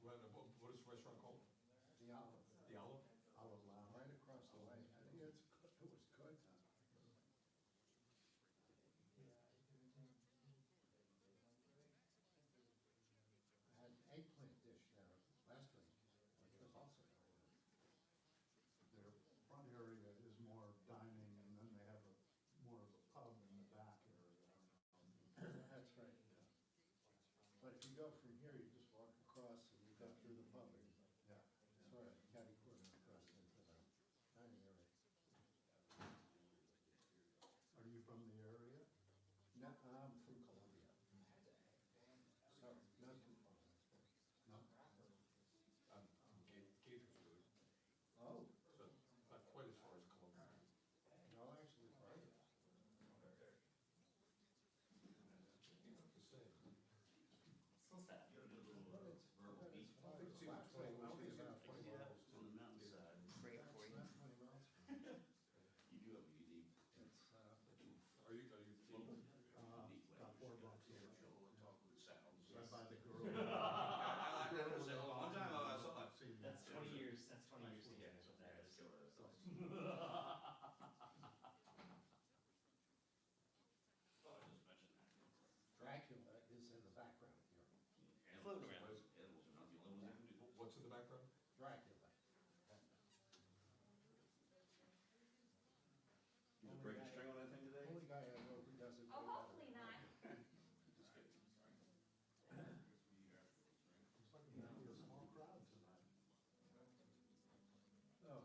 What is the restaurant called? The Olive. The Olive? Olive Lounge, right across the way. I think it was good. I had an eggplant dish there last week, which was also very good. Their front area is more dining, and then they have more of a pub in the back area. That's right. But if you go from here, you just walk across and you go through the pub. Yeah. Sort of catty corner across into the dining area. Are you from the area? No, I'm from Columbia. Sorry, not too far. No? I'm Gaithersburg, Oh, so not quite as far as Columbia. no, actually, right. The same. So sad. But it's Verbal beat. far. I think it's 20 about 20 miles. On the mountainside. Great for It's you. not 20 miles. You do have a unique. It's, Are you feeling? About 4 blocks here. Talk with sounds. Right by the girl. I like to say, one time I saw it. That's 20 years, that's 20 years together, is what that is. Oh, I just mentioned that. Dracula is in the background here. Floating around. Animals are not the only ones that can do. What's in the background? Dracula. You gonna break a string on that thing today? Only guy I know who does it. Oh, hopefully not. Just kidding. Looks like it's gonna be a small crowd tonight. Oh.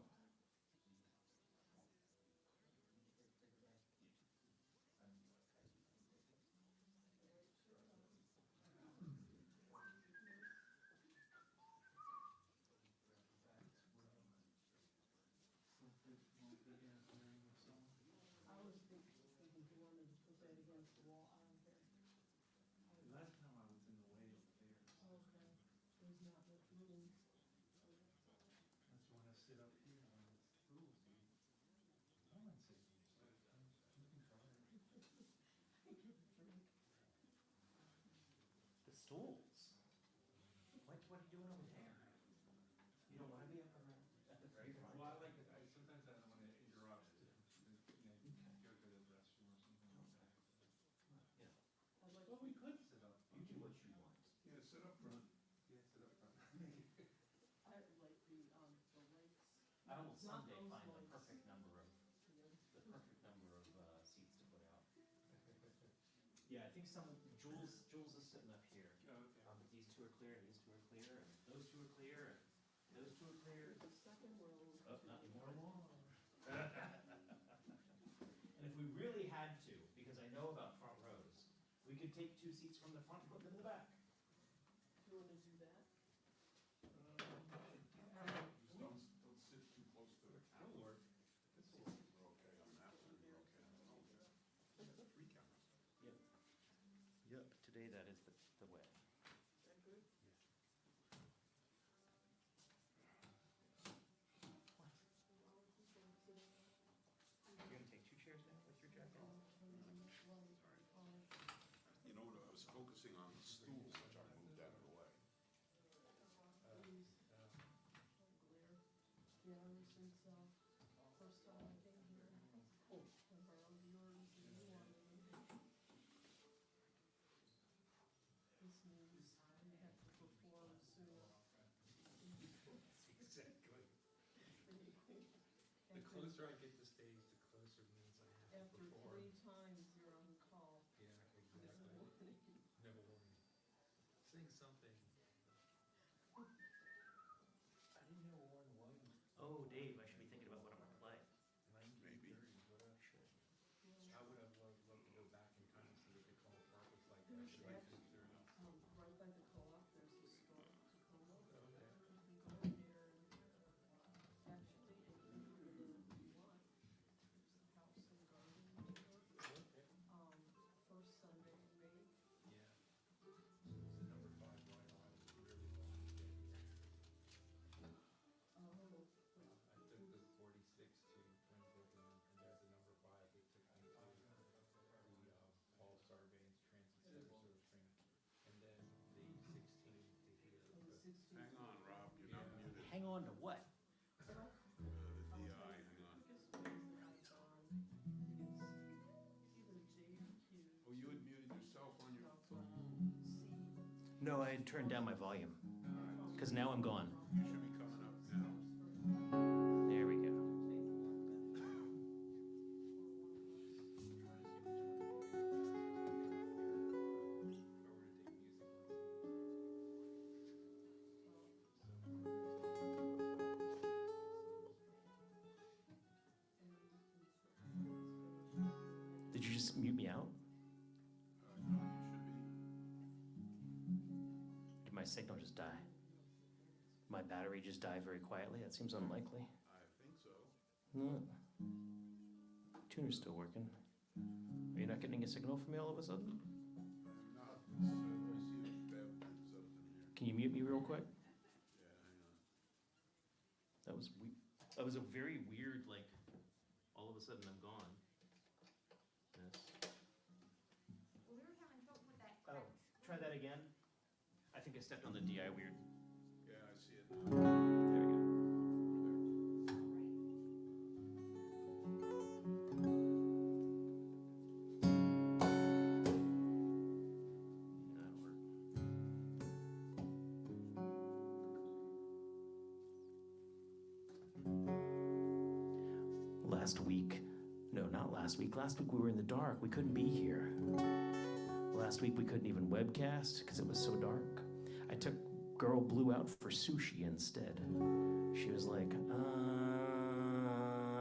I was thinking you wanted to put that against the wall, I don't care. Last time I was in the way over there. Okay, there's not much room. That's when I sit up here on the stools. I don't say these, but you can try it. The stools? What are you doing over there? You don't want to be up at the very front? Well, I like it, sometimes I don't want to interrupt, you know, go to the restroom or something like that. Yeah. I'd like, Well, we could sit up. You do what you want. Yeah, sit up front. Yeah, sit up front. I like the lakes. I will Not someday those find the lakes. perfect number of seats to put out. Yeah, I think Jules is sitting up here. Oh, okay. But these two are clear, and these two are clear, and those two are clear, and those two are clear. The second row. Oh, not anymore. And if we really had to, because I know about front rows, we could take 2 seats from the front and put them in the back. Do you want to do that? Just don't sit too close to the camera. Or We're okay on that one, we're okay on that one. 3 cameras. Yep. Yep, today that is the way. Is that good? You're gonna take 2 chairs now with your jacket on? You know what, I was focusing on the stools, which I moved out of the way. Yeah, ever since, first time I came here, I borrowed yours and you wanted it. This means you have to perform soon. Exactly. The closer I get to stage, the closer it means I have to After perform. 3 times you're on call. Yeah, This exactly. morning. Never warning. Sing something. I didn't know Warren Williams. Oh, Dave, I should be thinking about what I'm gonna play. Maybe. 1930s, whatever. Should. I would have loved to go back and kind of see what the Takoma Park was like There's back in the actually, 1930s. right by the co-op, there's a store, Takoma. Okay. You can go in there and actually, if you want, there's a house and garden tour. First Sunday in May. Yeah. It's the number 5 right on. It was really long to get here. I took the 46 to Twin Brooklyn, and there's the number 5 that took me to the Paul Sarbanes Transit Center, so it was train Hang on, Rob, you're not muted. Hang on to what? The DI, hang on. Oh, you had muted yourself on your phone. No, I had turned down my volume. Because now I'm gone. You should be coming up now. There we go. Did you just mute me out? No, you should be. Did my signal just die? My battery just die very quietly? That seems unlikely. I think so. No. Tuner's still working. Are you not getting a signal from me all of a sudden? I'm not, I see a bad something here. Can you mute me real quick? Yeah, hang on. That was a very weird, like, all of a sudden I'm gone. Yes. Well, we were having trouble with that Oh, cracked try that again. I think I stepped on the DI weird. Yeah, I see it now. There we go. That'll work. Last week, no, not last week. Last week we were in the dark. We couldn't be here. Last week we couldn't even webcast because it was so dark. I took Girl Blue out for sushi instead. She was like,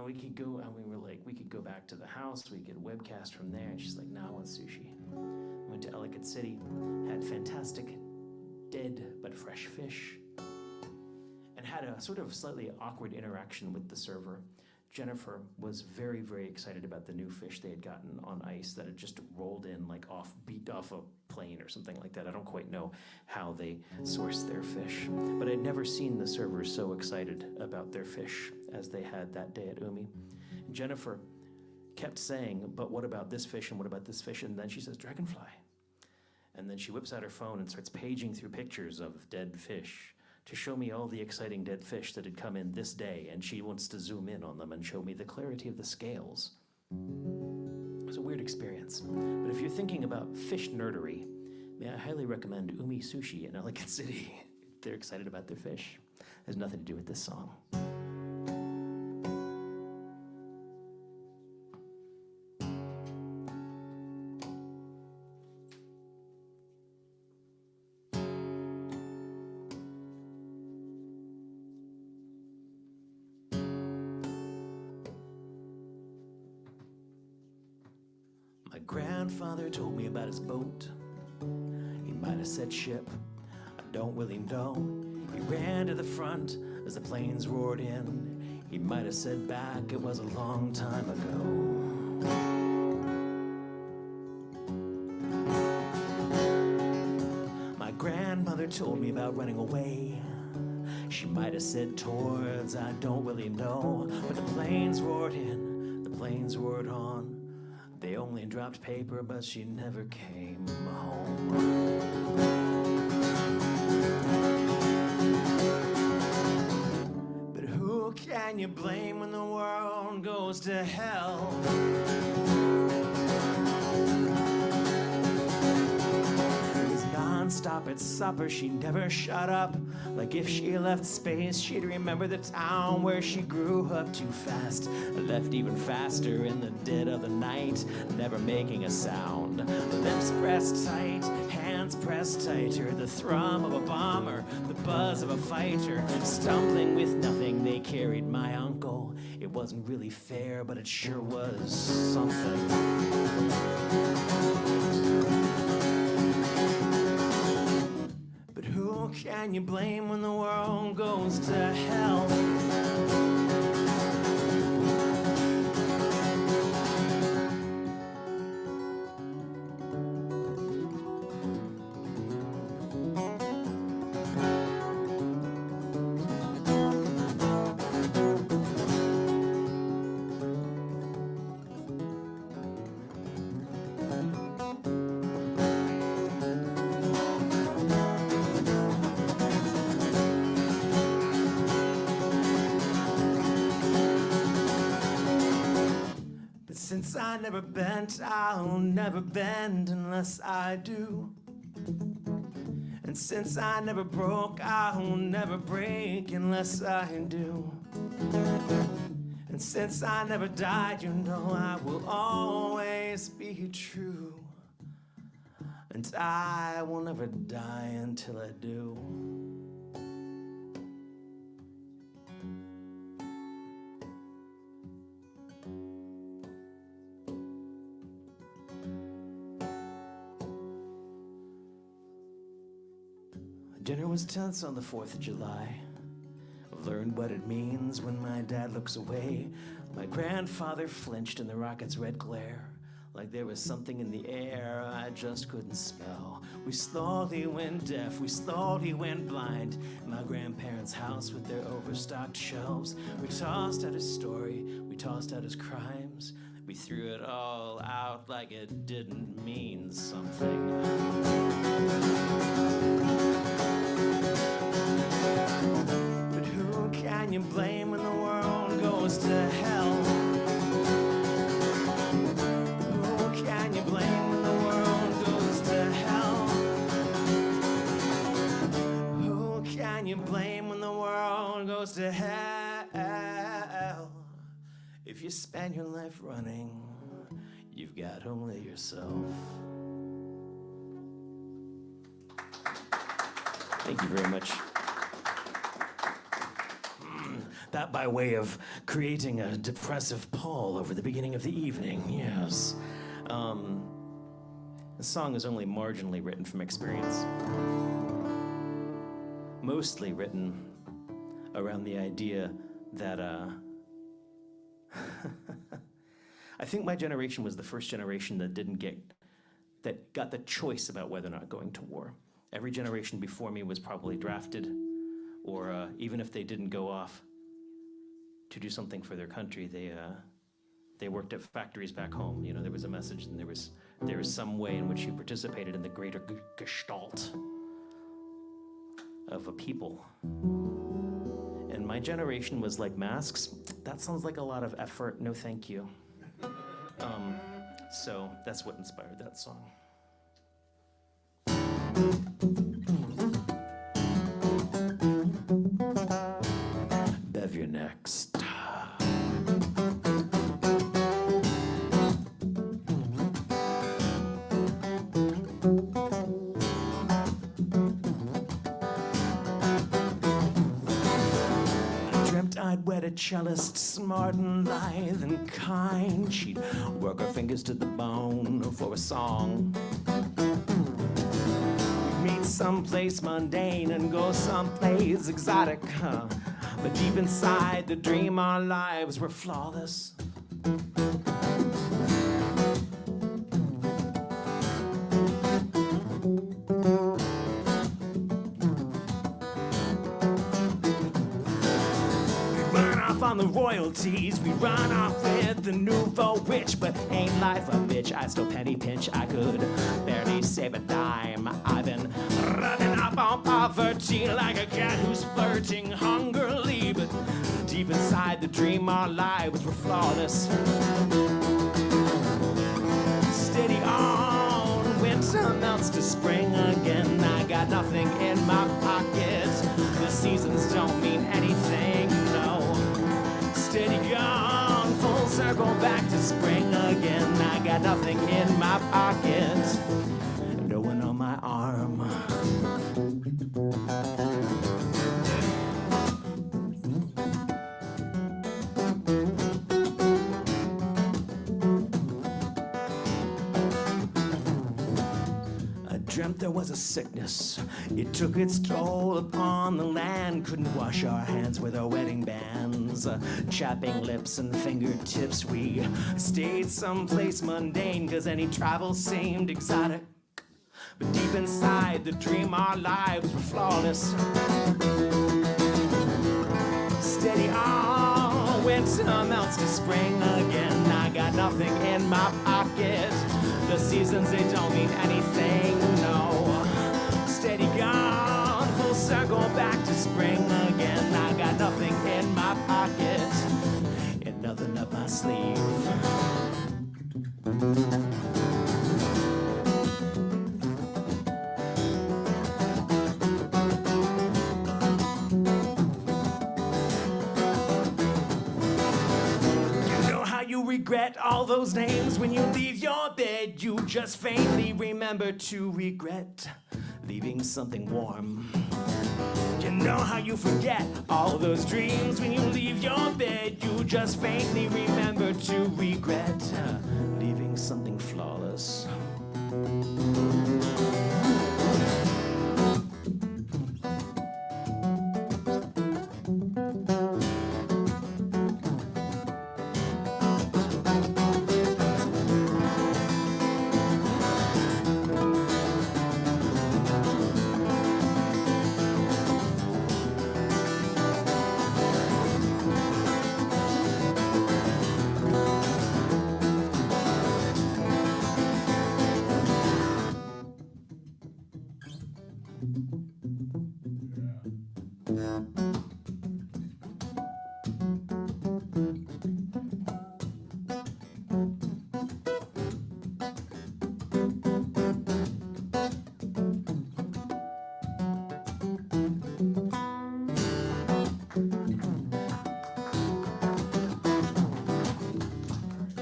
we could go, and we were like, we could go back to the house, we could webcast from there. And she's like, no, I want sushi. Went to Ellicott City, had fantastic dead but fresh fish, and had a sort of slightly awkward interaction with the server. Jennifer was very, very excited about the new fish they had gotten on ice that had just rolled in, like beat off a plane or something like that. I don't quite know how they source their fish, but I'd never seen the servers so excited about their fish as they had that day at Umi. And Jennifer kept saying, but what about this fish and what about this fish? And then she says, dragonfly. And then she whips out her phone and starts paging through pictures of dead fish to show me all the exciting dead fish that had come in this day, and she wants to zoom in on them and show me the clarity of the scales. It was a weird experience. But if you're thinking about fish nerdery, may I highly recommend Umi Sushi in Ellicott City. They're excited about their fish. It has nothing to do with this song. My grandfather told me about his boat. He might have said ship, I don't really know. He ran to the front as the planes roared in. He might have said back, it was a long time ago. My grandmother told me about running away. She might have said towards, I don't really know. But the planes roared in, the planes roared on. They only dropped paper, but she never came home. But who can you blame when the world goes to hell? It was non-stop at supper, she never shut up. Like if she left space, she'd remember the town where she grew up too fast. Left even faster in the dead of the night, never making a sound. Lips pressed tight, hands pressed tighter, the thrum of a bomber, the buzz of a fighter. Stumbling with nothing, they carried my uncle. It wasn't really fair, but it sure was something. But who can you blame when the world goes to hell? But since I never bent, I'll never bend unless I do. And since I never broke, I'll never break unless I do. And since I never died, you know I will always be true. And I will never die until I do. Dinner was tense on the 4th of July. I've learned what it means when my dad looks away. My grandfather flinched in the rocket's red glare, like there was something in the air I just couldn't spell. We slowly went deaf, we slowly went blind. My grandparents' house with their overstocked shelves. We tossed out his story, we tossed out his crimes. We threw it all out like it didn't mean something. But who can you blame when the world goes to hell? Who can you blame when the world goes to hell? Who can you blame when the world goes to hell? If you spend your life running, you've got only yourself. Thank you very much. That by way of creating a depressive pall over the beginning of the evening, yes. The song is only marginally written from experience. Mostly written around the idea that, I think my generation was the first generation that got the choice about whether or not going to war. Every generation before me was probably drafted, or even if they didn't go off to do something for their country, they worked at factories back home. You know, there was a message, and there was some way in which you participated in the greater gestalt of a people. And my generation was like, masks? That sounds like a lot of effort. No, thank you. So that's what inspired that song. Bev, you're next. I'd wed a cellist, smart and lithe and kind. She'd work her fingers to the bone for a song. We'd meet someplace mundane and go someplace exotic, but deep inside the dream, our lives were flawless. On the royalties, we run off with the nouveau rich, but ain't life a bitch? I still penny pinch, I could barely save a dime. I've been running up on poverty like a cat who's flirting hungrily, but deep inside the dream, our lives were flawless. Steady on, winter melts to spring again. I got nothing in my pocket. The seasons don't mean anything, no. Steady on, full circle back to spring again. I got nothing in my pocket, no one on my arm. I dreamt there was a sickness. It took its toll upon the land. Couldn't wash our hands with our wedding bands. Chapping lips and fingertips. We stayed someplace mundane, cause any travel seemed exotic. But deep inside the dream, our lives were flawless. Steady on, winter melts to spring again. I got nothing in my pocket. The seasons, they don't mean anything, no. Steady gone, full circle back to spring again. I got nothing in my pocket and nothing up my sleeve. you regret all those names when you leave your bed. You just faintly remember to regret leaving something warm. You know how you forget all those dreams when you leave your bed. You just faintly remember to regret leaving something flawless.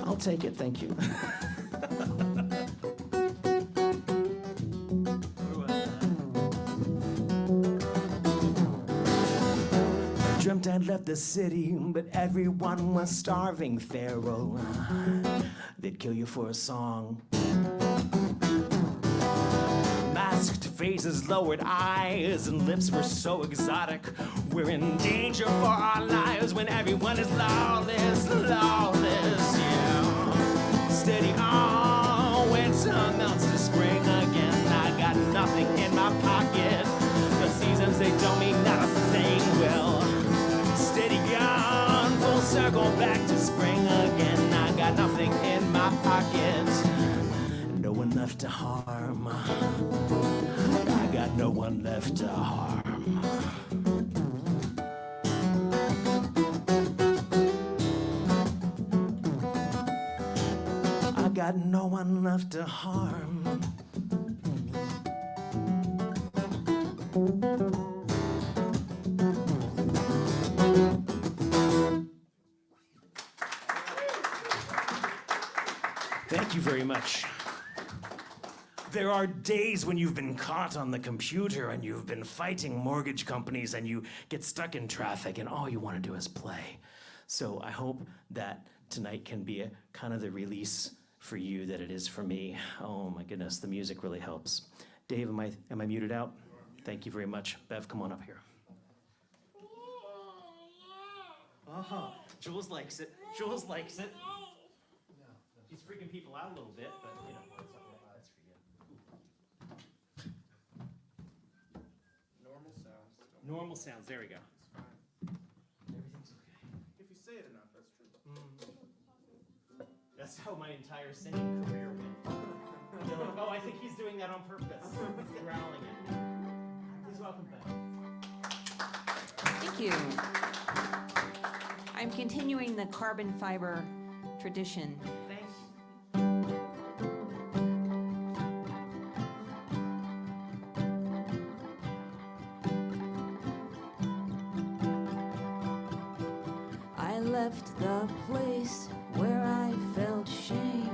I'll take it, thank you. Dreamt I'd left the city, but everyone was starving, Pharaoh. They'd kill you for a song. Masked faces, lowered eyes, and lips were so exotic. We're in danger for our lives when everyone is lawless, lawless, yeah. Steady on, winter melts to spring again. I got nothing in my pocket. The seasons, they don't mean not a thing. Well, steady on, full circle back to spring again. I got nothing in my pocket. No one left to harm. I got no one left to harm. I got no one left to harm. Thank you very much. There are days when you've been caught on the computer and you've been fighting mortgage companies and you get stuck in traffic and all you want to do is play. So I hope that tonight can be a kind of the release for you that it is for me. Oh my goodness, the music really helps. Dave, am I muted out? Thank you very much. Bev, come on up here. Uh-huh. Jules likes it. Jules likes it. He's freaking people out a little bit, but you know, that's for you. Normal sounds. Normal sounds, there we go. Everything's okay. If you say it enough, that's true. That's how my entire singing career went. They're like, oh, I think he's doing that on purpose. He's growling it. Please welcome back. Thank you. I'm continuing the carbon fiber tradition. Thanks. I left the place where I felt shame.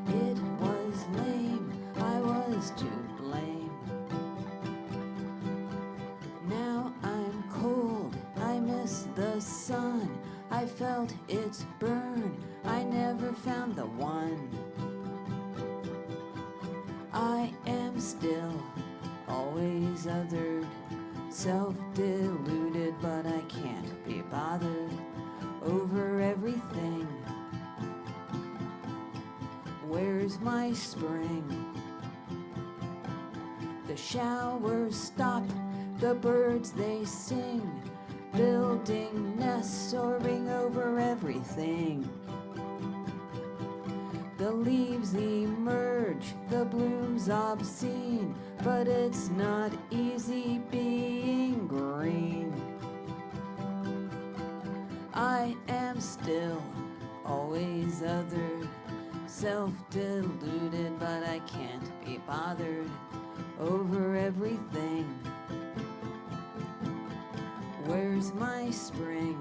It was lame, I was to blame. Now I'm cold, I miss the sun. I felt its burn, I never found the one. I am still always othered, self-deluded, but I can't be bothered over everything. Where's my spring? The showers stop, the birds they sing, building nests, soaring over everything. The leaves emerge, the blooms obscene, but it's not easy being green. I am still always othered, self-deluded, but I can't be bothered over everything. Where's my spring?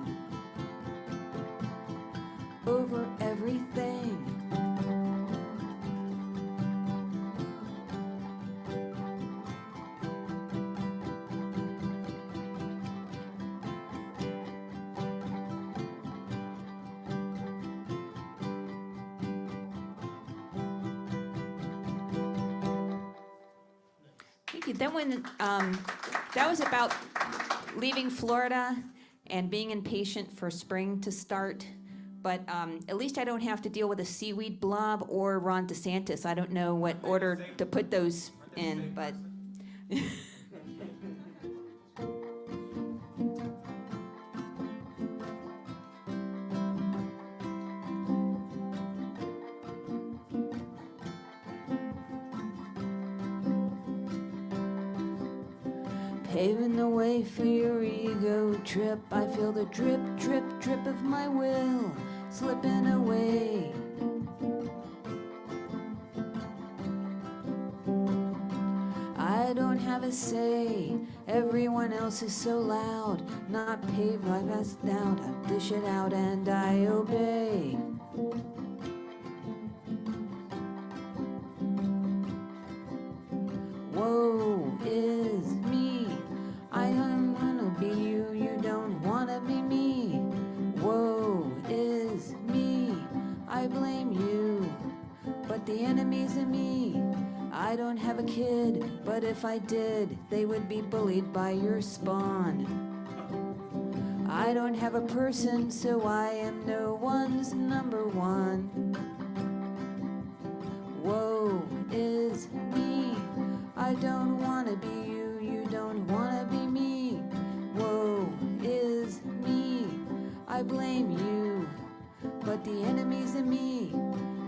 over everything. Thank you. That one, that was about leaving Florida and being impatient for spring to start. But at least I don't have to deal with a seaweed blob or Ron DeSantis. I don't know what order to put those in, but. Paving the way for your ego trip. I feel the drip, drip, drip of my will slipping away. I don't have a say. Everyone else is so loud. Not paved like us down. I dish it out and I obey. Woe is me. I don't wanna be you, you don't wanna be me. Woe is me. I blame you, but the enemy's in me. I don't have a kid, but if I did, they would be bullied by your spawn. I don't have a person, so I am no one's number one. Woe is me. I don't wanna be you, you don't wanna be me. Woe is me. I blame you, but the enemy's in me.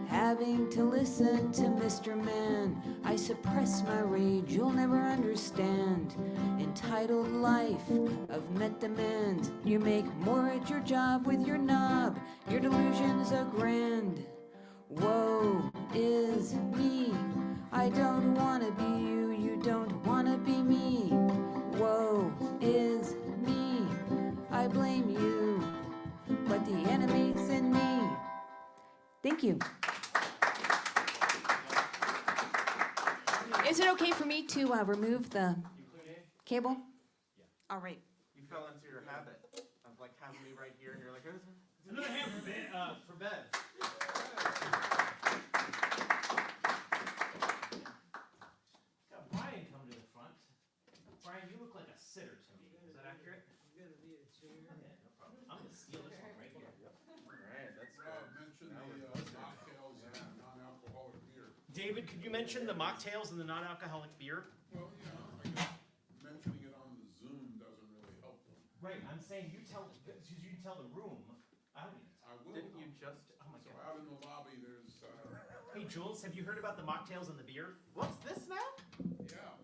Having to listen to Mr. Man, I suppress my rage, you'll never understand. Entitled life of met demands. You make more at your job with your knob. Your delusions are grand. Woe is me. I don't wanna be you, you don't wanna be me. Woe is me. I blame you, but the enemy's in me. Thank you. Is it okay for me to remove the cable? All right. You fell into your habit of like having me right here, and you're like, Another hand for Bev. Got Brian come to the front. Brian, you look like a sitter to me. Is that accurate? Yeah, no problem. I'm gonna steal this one right here. Alright, that's Rob, mention the mocktails and non-alcoholic beer. David, could you mention the mocktails and the non-alcoholic beer? Well, I guess mentioning it on the Zoom doesn't really help them. Right, I'm saying you tell the room. I don't need to I will. Didn't you just? Oh my So God. out in the lobby, there's, Hey Jules, have you heard about the mocktails and the beer? What's this now? yeah,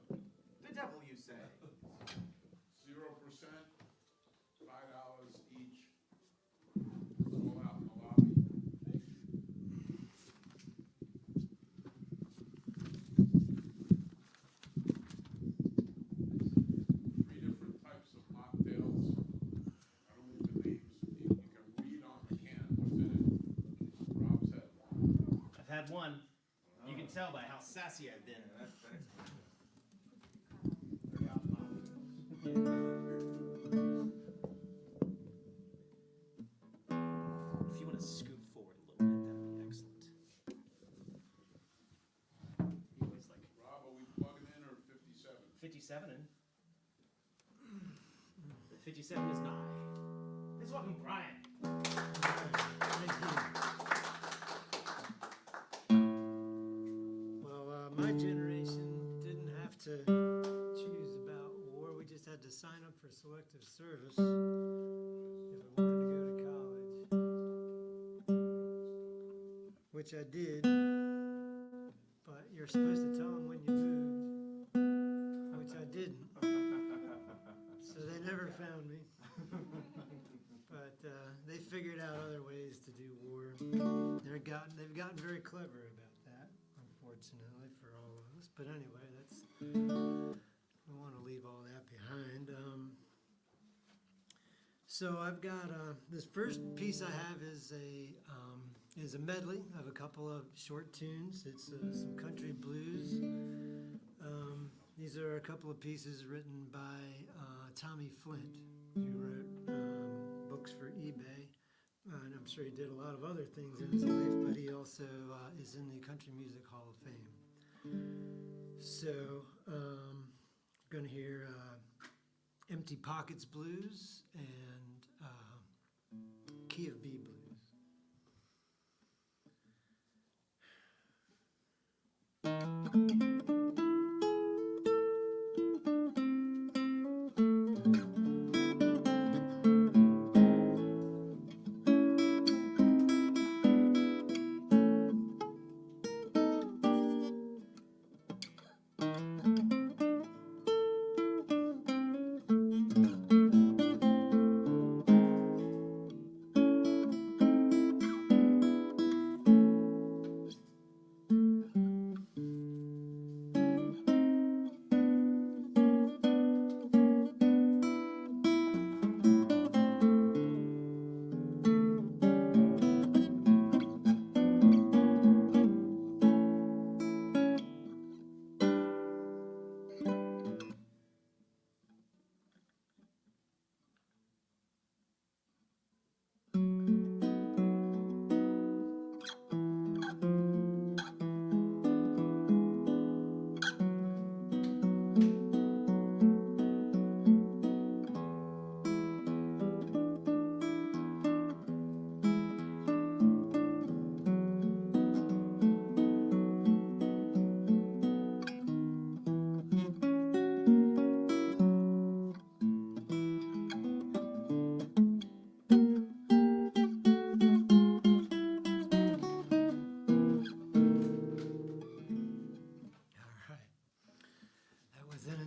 The devil, you say? 0%, $5 each. It's all out in the lobby. Three different types of mocktails. I don't know the names. You can read on the can what's in it. Rob's had one. I've had one. You can tell by how sassy I've been. If you want to scoot forward a little bit, that would be excellent. You always like Rob, are we plugging in or 57? 57 and the 57 is nigh. Let's welcome Brian. Well, my generation didn't have to choose about war. We just had to sign up for selective service if we wanted to go to college, which I did. But you're supposed to tell them when you moved, which I didn't. So they never found me. But they figured out other ways to do war. They've gotten very clever about that, unfortunately for all of us. But anyway, we want to leave all that behind. So I've got this first piece I have is a medley of a couple of short tunes. It's some country blues. These are a couple of pieces written by Tommy Flint, who wrote books for eBay. And I'm sure he did a lot of other things in his life, but he also is in the Country Music Hall of Fame. So I'm going to hear Empty Pockets Blues and Key of B Blues.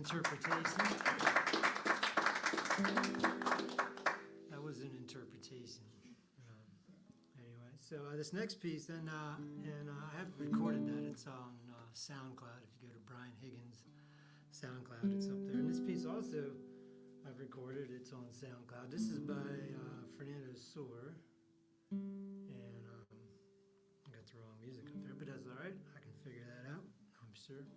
Interpretation. That was an interpretation. Anyway, so this next piece, and I have recorded that. It's on SoundCloud. If you go to Brian Higgins' SoundCloud, it's up there. And this piece also I've recorded. It's on SoundCloud. This is by Fernando Soar, and I got the wrong music up there, but that's all right. I can figure that out, I'm sure.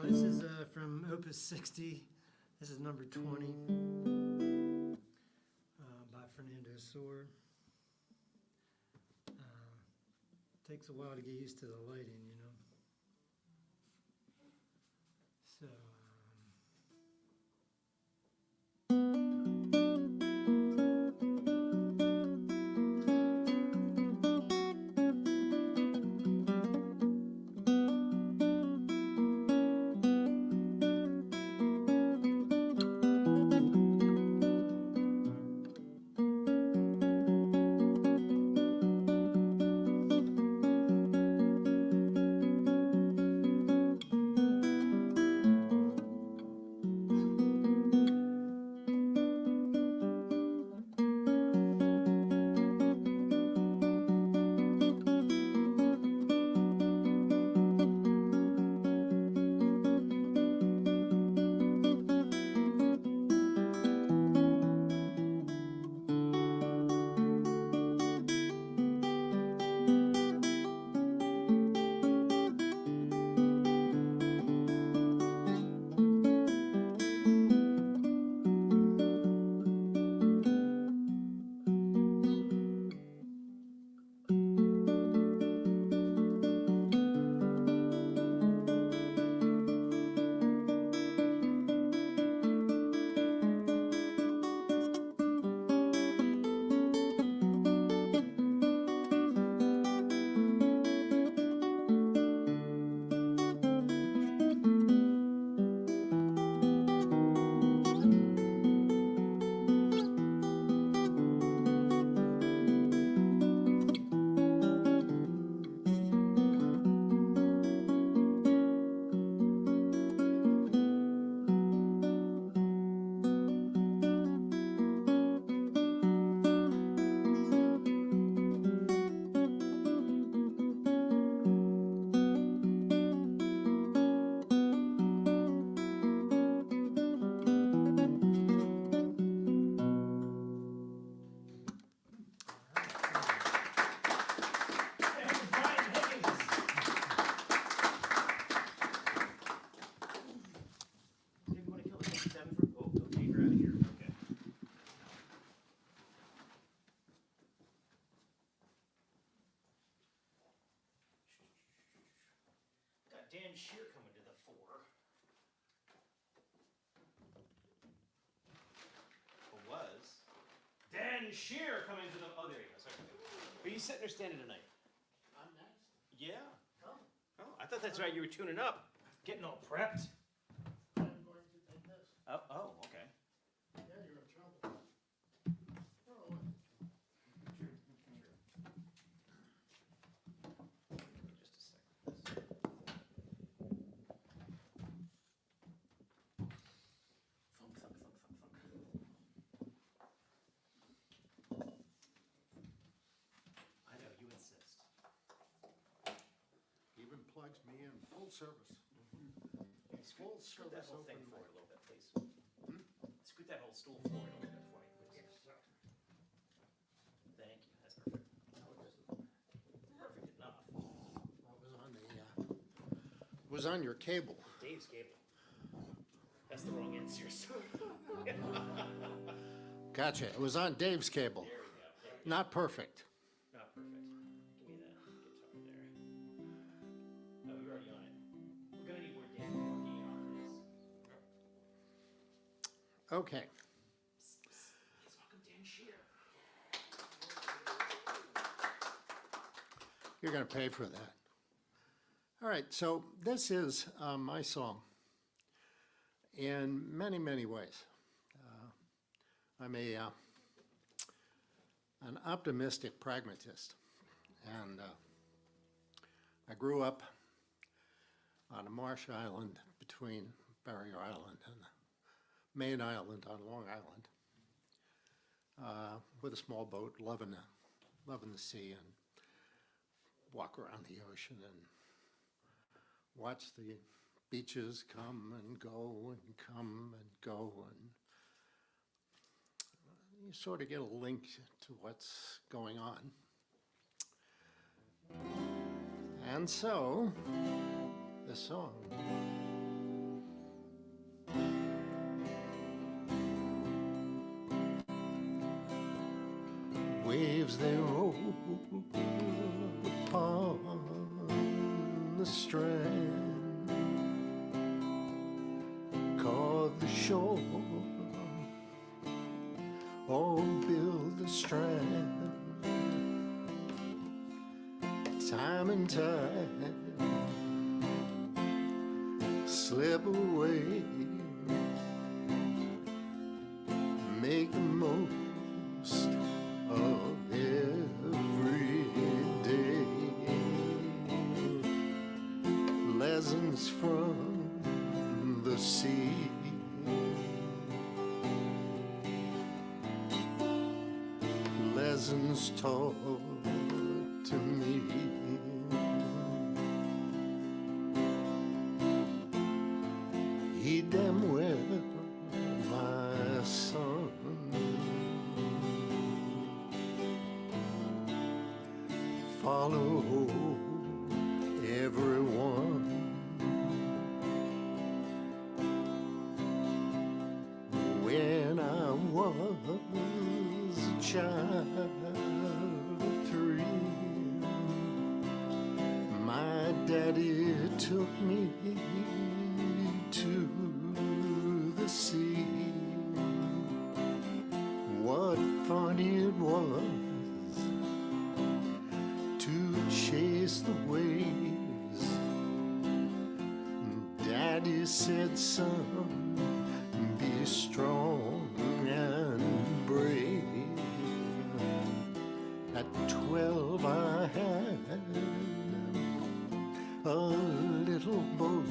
This is from Opus 60. This is number 20 by Fernando Soar. Takes a while to get used to the lighting, you know. So. got Dan Shear coming to the fore. Or was. Dan Shear coming to the. Oh, there you go. Sorry. Are you sitting or standing tonight? I'm next. Yeah. Come. Oh, I thought that's right. You were tuning up, getting all prepped. I'm going to take this. Oh, okay. Yeah, you're in trouble. Oh, Just a second. Thunk, thunk, thunk, thunk, thunk. I know, you insist. even plugs me in full service. Full Scoot that service whole thing open forward mic. a little bit, please. Scoot that whole stool forward a little bit for me, please. Thank you, that's perfect. Perfect enough. That was on the, was on your cable. Dave's cable. That's the wrong answer, so. Gotcha. It was on Dave's cable. There we go. There we go. Not perfect. Not perfect. Give me that guitar there. Oh, you're already on it. We're gonna need more Dan before getting off this. Okay. Let's welcome Dan Shear. You're going to pay for that. All right, so this is my song in many, many ways. I'm an optimistic pragmatist, and I grew up on a marsh island between Barrier Island and Main Island on Long Island, with a small boat, loving the sea, and walk around the ocean and watch the beaches come and go and come and go, and you sort of get a link to what's going on. And so, this song. Waves they roll upon the strand, carve the shore, or build the strand. Time and tide slip away, make the most of every day. Lessons from the sea, lessons taught to me. Heed them well, my son. Follow everyone. When I was a child of 3, my daddy took me to the sea. What fun it was to chase the waves. Daddy said, son, be strong and brave. At 12 I had a little boat,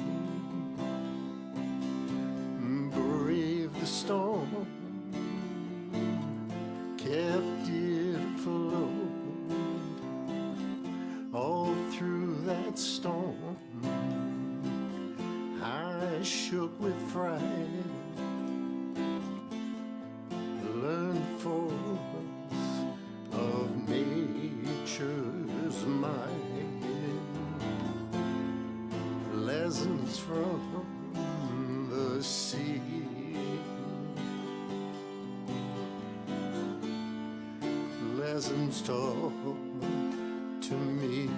braved the storm, kept it afloat. All through that storm, I shook with fright, learned force of nature's might, lessons from the sea. Lessons taught to me.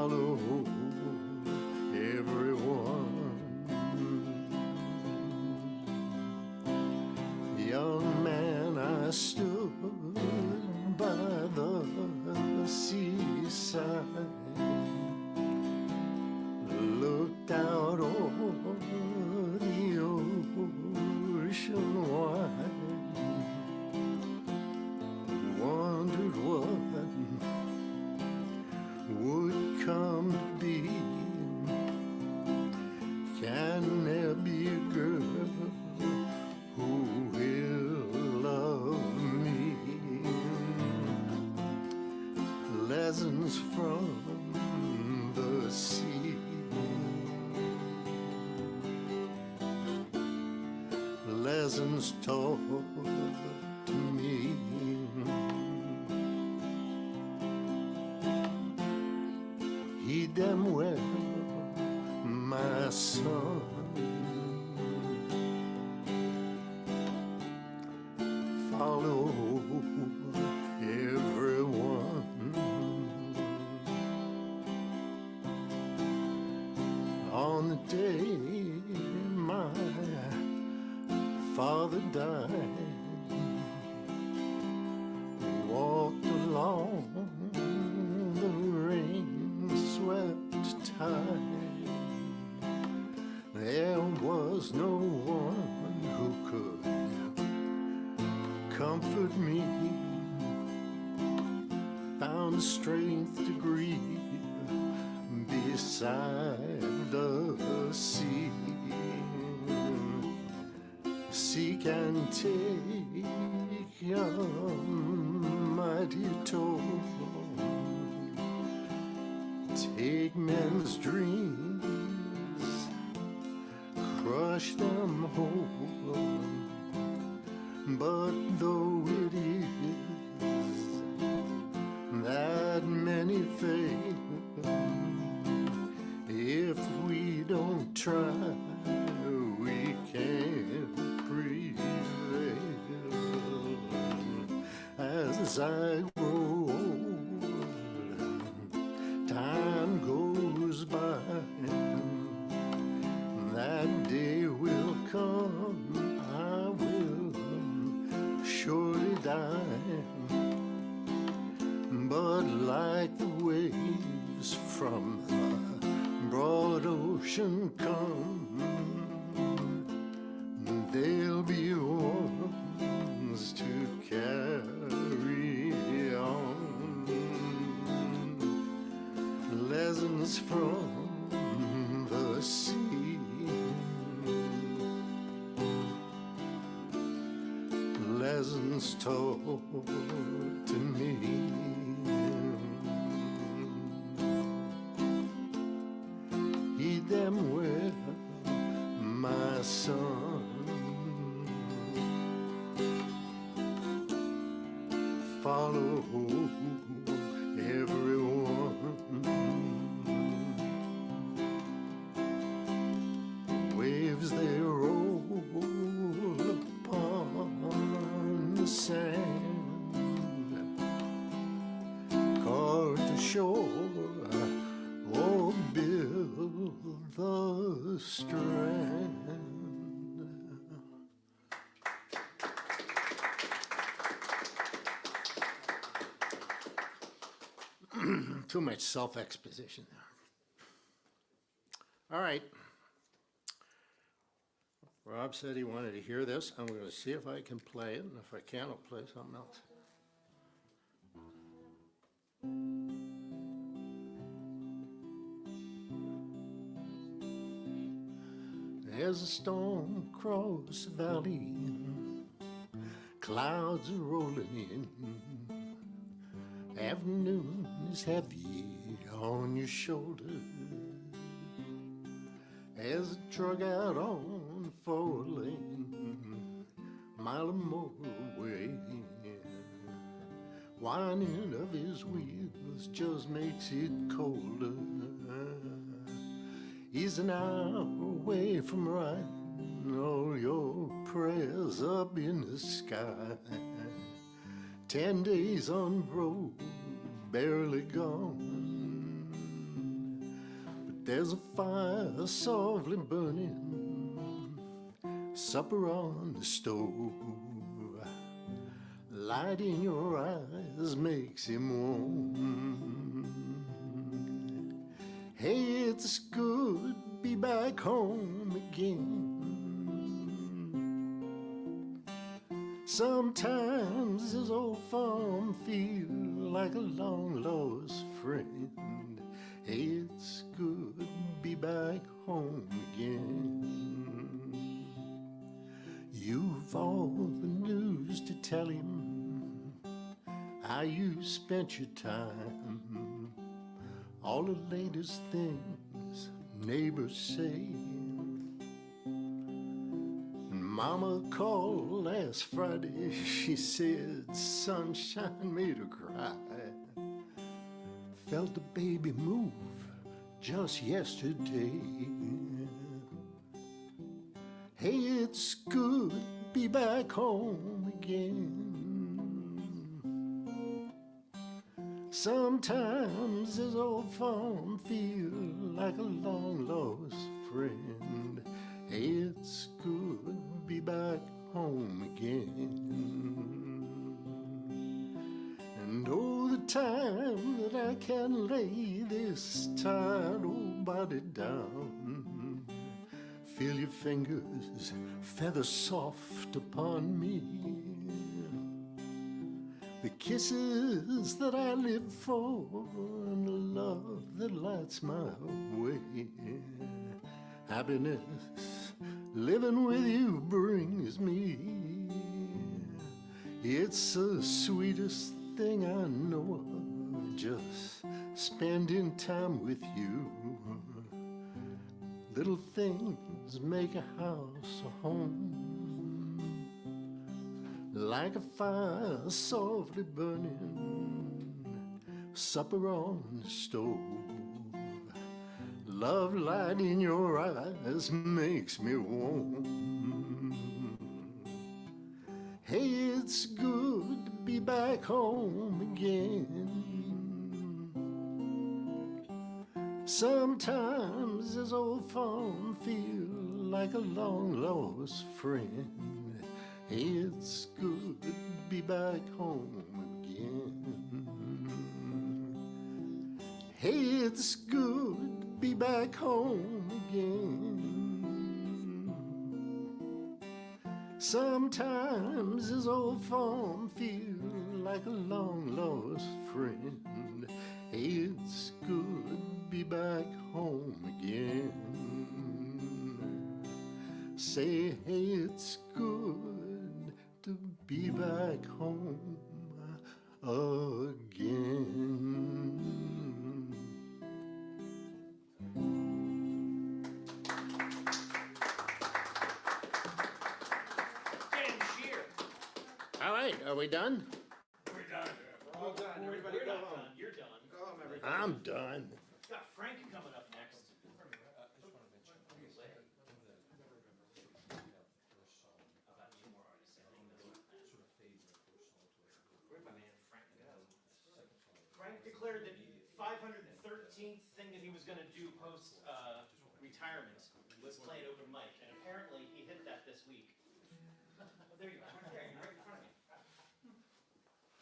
follow everyone. Young man, I stood by the seaside, looked out over the ocean wide, wondered what would come to be. Can there be a girl who will love me? Lessons from the sea, lessons taught to me. Heed them well, my son. Follow everyone. On the day my father died, walked along the rain-swept tide. There was no one who could comfort me, found strength to grieve beside the sea. Seek and take a mighty toll, take men's dreams, crush them whole. But though it is that many fail, if we don't try, we can't prevail. As I grow old, time goes by, that day will come, I will surely die. But like the waves from the broad ocean come, there'll be ones to carry on. Lessons from the sea, lessons taught to me. Heed them well, my son. Follow everyone. Waves they roll upon the sand, car to shore, or build the strand. Too much self-exposition there. All right. Rob said he wanted to hear this. I'm going to see if I can play it, and if I can't, I'll play something else. There's a storm across the valley, clouds are rolling in. Afternoon is heavy on your shoulders as a truck out on 4-lane, mile or more away. Whining of his wheels just makes it colder. He's an hour away from writing all your prayers up in the sky. 10 days on the road, barely gone. There's a fire softly burning, supper on the stove. Light in your eyes makes him warm. Hey, it's good to be back home again. Sometimes this old farm feels like a long lost friend. It's good to be back home again. You've all the news to tell him, how you spent your time, all the latest things neighbors say. And Mama called last Friday, she said sunshine made her cry. Felt the baby move just yesterday. Hey, it's good to be back home again. Sometimes this old farm feels like a long lost friend. Hey, it's good to be back home again. And oh, the time that I can lay this tired old body down, feel your fingers feather soft upon me. The kisses that I live for and the love that lights my way. Happiness living with you brings me. It's the sweetest thing I know of, just spending time with you. Little things make a house a home, like a fire softly burning, supper on the stove. Love light in your eyes makes me warm. Hey, it's good to be back home again. Sometimes this old farm feels like a long lost friend. It's good to be back home again. Hey, it's good to be back home again. Sometimes this old farm feels like a long lost friend. It's good to be back home again. Say, hey, it's good to be back home again. Dan Shear. All right, are we done? We're done. We're all done. Everybody go home. You're done. Go home, everybody. I'm done. We've got Frank coming up next. Where'd my man Frank go? Frank declared that 513th thing that he was going to do post retirement was playing open mic, and apparently he hit that this week. Oh, there you are. Right there. You're right in front of me.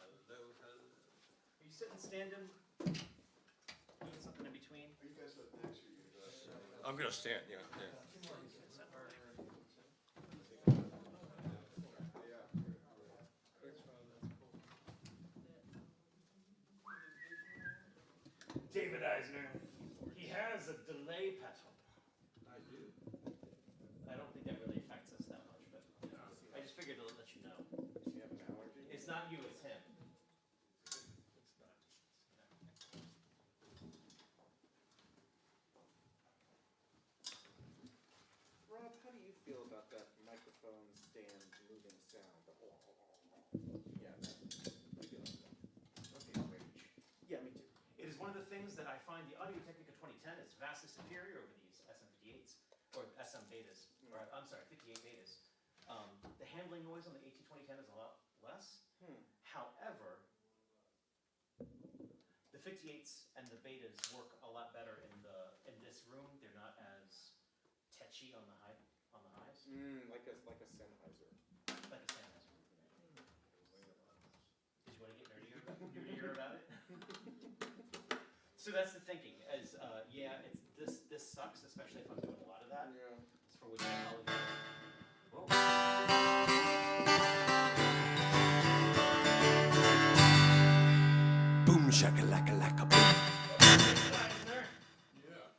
Are you sitting, standing, doing something in between? Are you guys up next or you guys? I'm gonna stand, yeah. David Eisner, he has a delay pedal. I do. I don't think that really affects us that much, but I just figured to let you know. Does he have an allergy? It's not you, it's him. Rob, how do you feel about that microphone stand moving sound? Yeah, Yeah, me too. It is one of the things that I find the Audio-Technica 2010 is vastly superior over these SM58s, or SM betas, or I'm sorry, 58 betas. The handling noise on the AT2010 is a lot less. However, the 58s and the betas work a lot better in this room, they're not as tetchy on the highs. Like a Sennheiser. Like a Sennheiser. Did you want to get nerdier about it? So that's the thinking. As yeah, it's this sucks, especially if I'm doing a lot of that. Yeah. For which I apologize. Whoa. Boom shakalaka boom. Eisner. Yeah.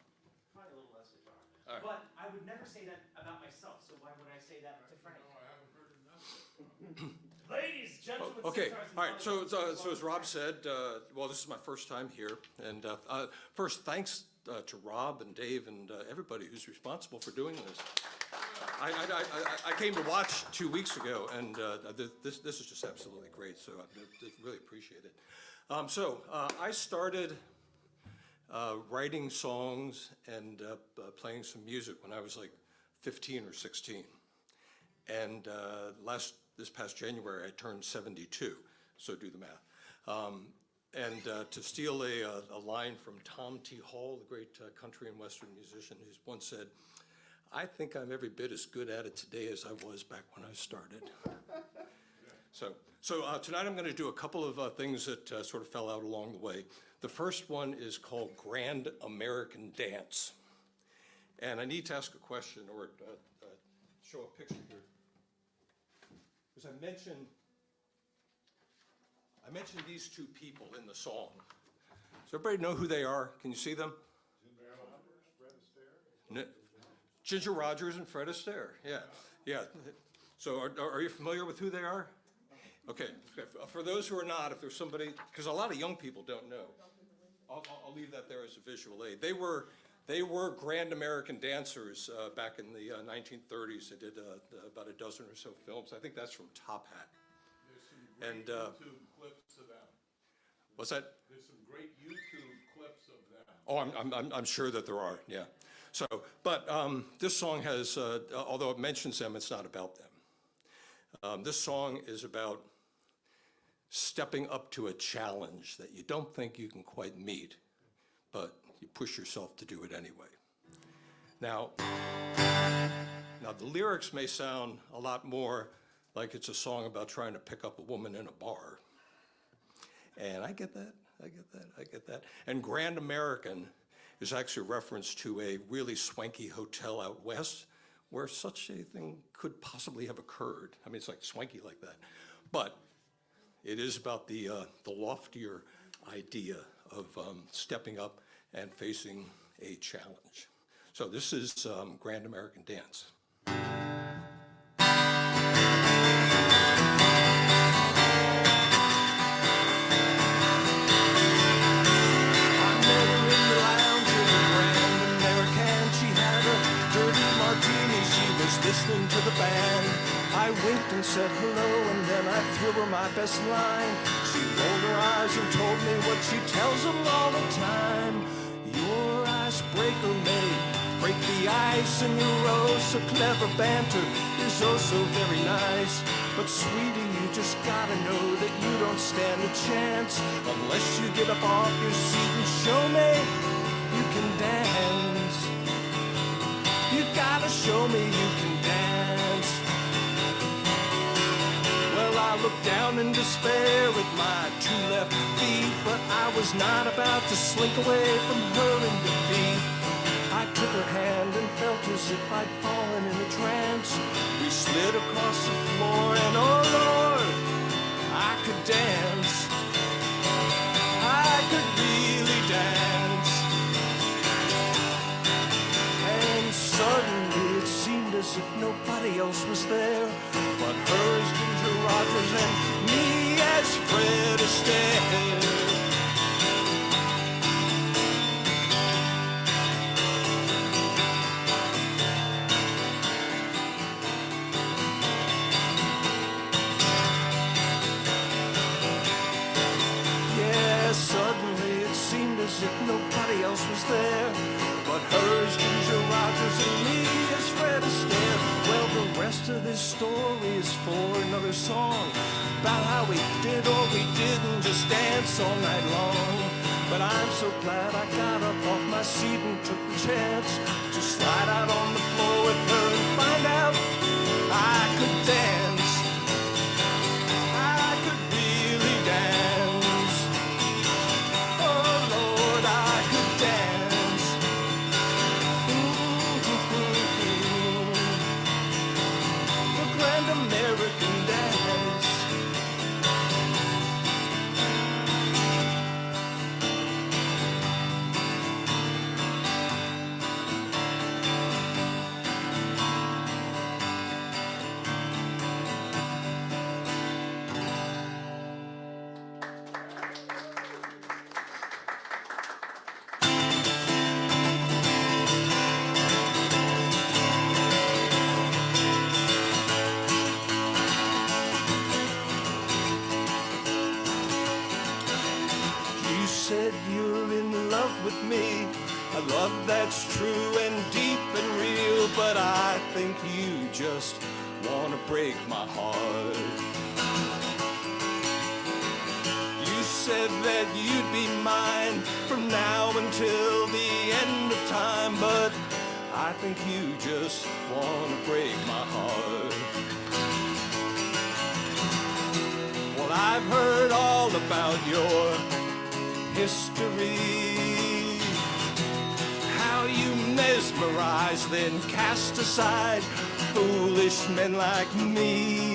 Probably a little less guitar. All right. But I would never say that about myself, so why would I say that to Frank? No, I haven't heard enough. Ladies, gentlemen, Okay, sitars, and all right, so volunteers, as Rob said, well, this is my first time here, and first, thanks to Rob and Dave and everybody who's responsible for doing this. I came to watch 2 weeks ago, and this is just absolutely great, so I really appreciate it. I started writing songs and playing some music when I was like 15 or 16, and this past January, I turned 72, so do the math. To steal a line from Tom T. Hall, the great country and western musician, who once said, "I think I'm every bit as good at it today as I was back when I started." So tonight I'm going to do a couple of things that sort of fell out along the way. The first one is called Grand American Dance. And I need to ask a question or show a picture here. Because I mentioned these two people in the song. Does everybody know who they are? Can you see them? Ginger Rogers and Fred Astaire. Yeah. So are you familiar with who they are? Okay. For those who are not, if there's somebody, because a lot of young people don't know, I'll leave that there as a visual aid. They were Grand American dancers back in the 1930s. They did about a dozen or so films. I think that's from Top Hat. There's some great YouTube clips of them. What's that? There's some great YouTube clips of them. Oh, I'm sure that there are. Yeah. So, but this song has, although it mentions them, it's not about them. This song is about stepping up to a challenge that you don't think you can quite meet, but you push yourself to do it anyway. Now the lyrics may sound a lot more like it's a song about trying to pick up a woman in a bar. And I get that. And Grand American is actually a reference to a really swanky hotel out west where such a thing could possibly have occurred. I mean, it's like swanky like that. But it is about the loftier idea of stepping up and facing a challenge. So this is Grand American Dance. Listening to the band, I winked and said hello, and then I threw her my best line. She rolled her eyes and told me what she tells them all the time. Your icebreaker may break the ice, and your oh so clever banter is oh so very nice. But sweetie, you just gotta know that you don't stand a chance unless you get up off your seat and show me you can dance. You gotta show me you can dance. Well, I looked down in despair at my two left feet, but I was not about to slink away from her in defeat. I took her hand and felt as if I'd fallen in a trance. We slid across the floor and oh Lord, I could dance. I could really dance. And suddenly it seemed as if nobody else was there but her as Ginger Rogers and me as Fred Astaire. Yeah, suddenly it seemed as if nobody else was there but her as Ginger Rogers and me as Fred Astaire. Well, the rest of this story is for another song about how we did or we didn't just dance all night long. But I'm so glad I got up off my seat and took the chance to slide out on the floor with her and find out I could dance. I could really dance. Oh Lord, I could dance. The grand American dance. You said you're in love with me, a love that's true and deep and real, but I think you just wanna break my heart. You said that you'd be mine from now until the end of time, but I think you just wanna break my heart. Well, I've heard all about your history, how you mesmerize then cast aside foolish men like me.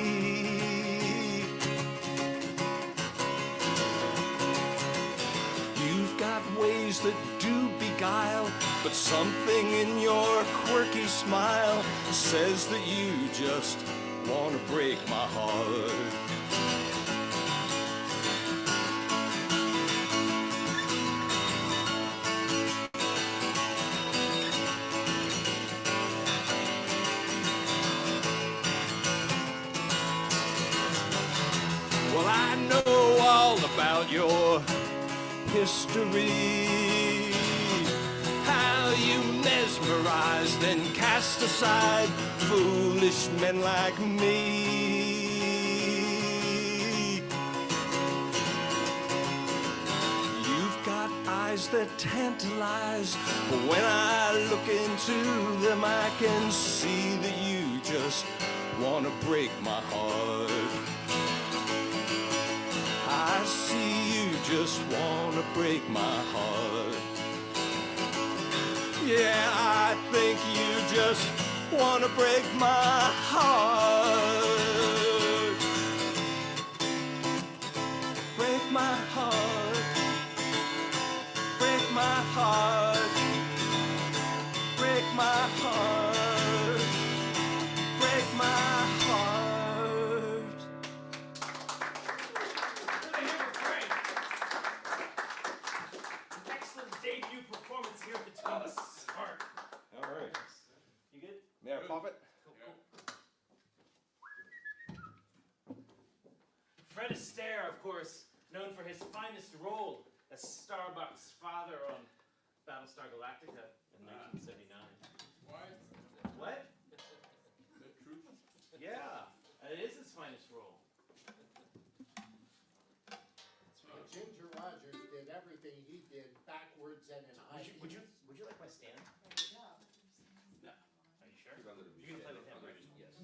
You've got ways that do beguile, but something in your quirky smile says that you just want to break my heart. Well, I know all about your history, how you mesmerize then cast aside foolish men like me. You've got eyes that tantalize, but when I look into them I can see that you just want to break my heart. I see you just wanna break my heart. Yeah, I think you just wanna break my heart. Break my heart. Break my heart. Break my heart. Break my heart. Excellent debut performance here at the Takoma Park. All right. You good? May I pop it? Fred Astaire, of course, known for his finest role as Starbuck's father on Battlestar Galactica in 1979. Why? What? Is that true? Yeah, it is his finest role. Ginger Rogers did everything he did backwards and in high heels. Would you like my stand? No. Are you sure? You're gonna play with him, right? Yes.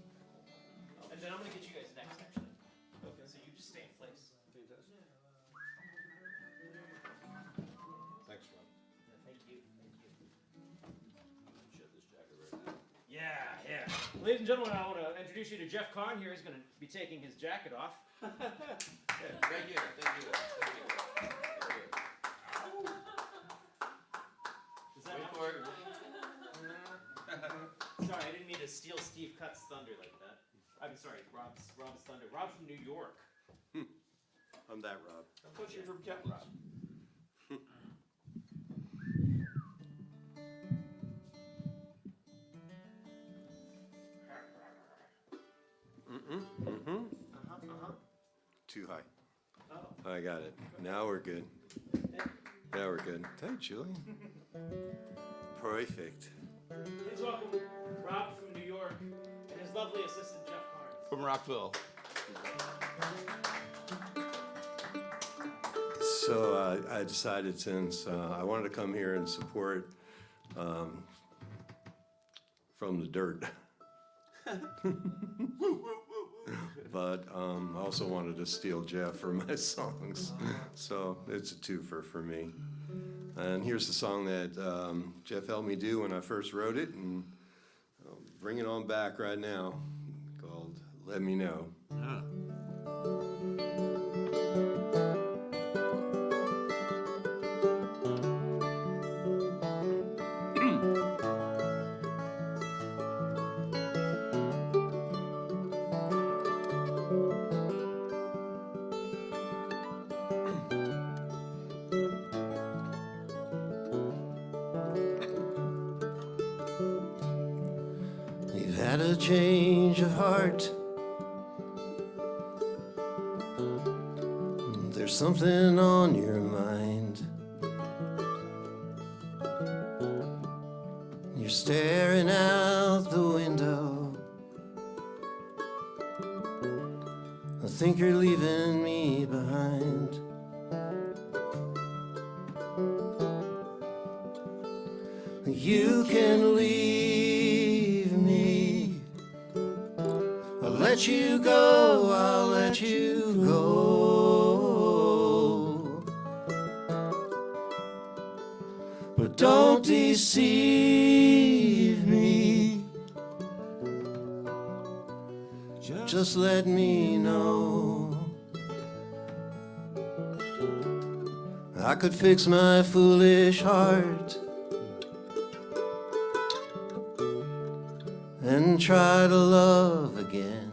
And then I'm gonna get you guys next, actually. Okay. So you just stay in place. Fantastic. Thanks, Rob. Thank you. Thank you. Shed this jacket right now. Yeah, yeah. Ladies and gentlemen, I want to introduce you to Jeff Kahn here. He's going to be taking his jacket off. Thank you. Is that Wait for it. Sorry, I didn't mean to steal Steve Cutt's thunder like that. I'm sorry, Rob's thunder. Rob's from New York. I'm that Rob. I thought you were from Cat Rob. Too high. Oh. I got it. Now we're good. Now we're good. Thank you, Julie. Perfect. Please welcome Rob from New York and his lovely assistant, Jeff Carnes. From Rockville. So I decided since I wanted to come here and support from the dirt. But I also wanted to steal Jeff for my songs, so it's a twofer for me. And here's the song that Jeff helped me do when I first wrote it, and I'll bring it on back right now, called Let Me Know. You've had a change of heart. There's something on your mind. You're staring out the window. I think you're leaving me behind. You can leave me. I'll let you go, I'll let you go. But don't deceive me. Just let me know. I could fix my foolish heart and try to love again.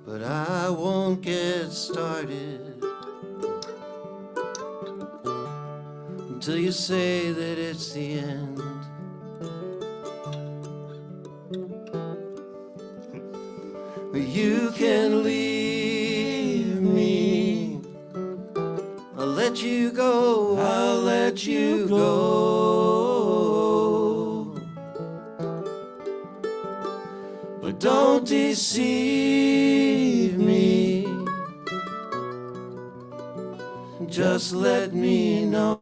But I won't get started until you say that it's the end. You can leave me. I'll let you go, I'll let you go. But don't deceive me. Just let me know.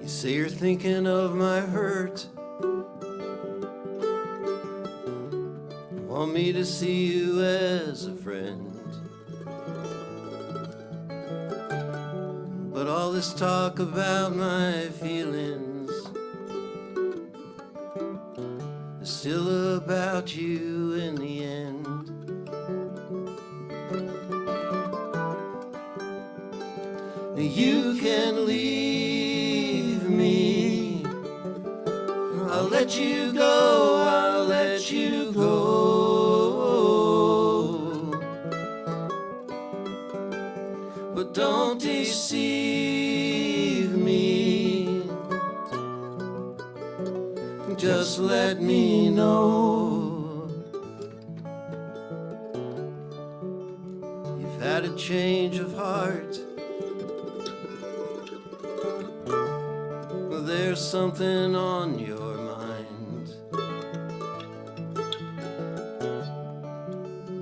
You say you're thinking of my hurt. You want me to see you as a friend. But all this talk about my feelings is still about you in the end. You can leave me. I'll let you go, I'll let you go. But don't deceive me. Just let me know. You've had a change of heart. There's something on your mind.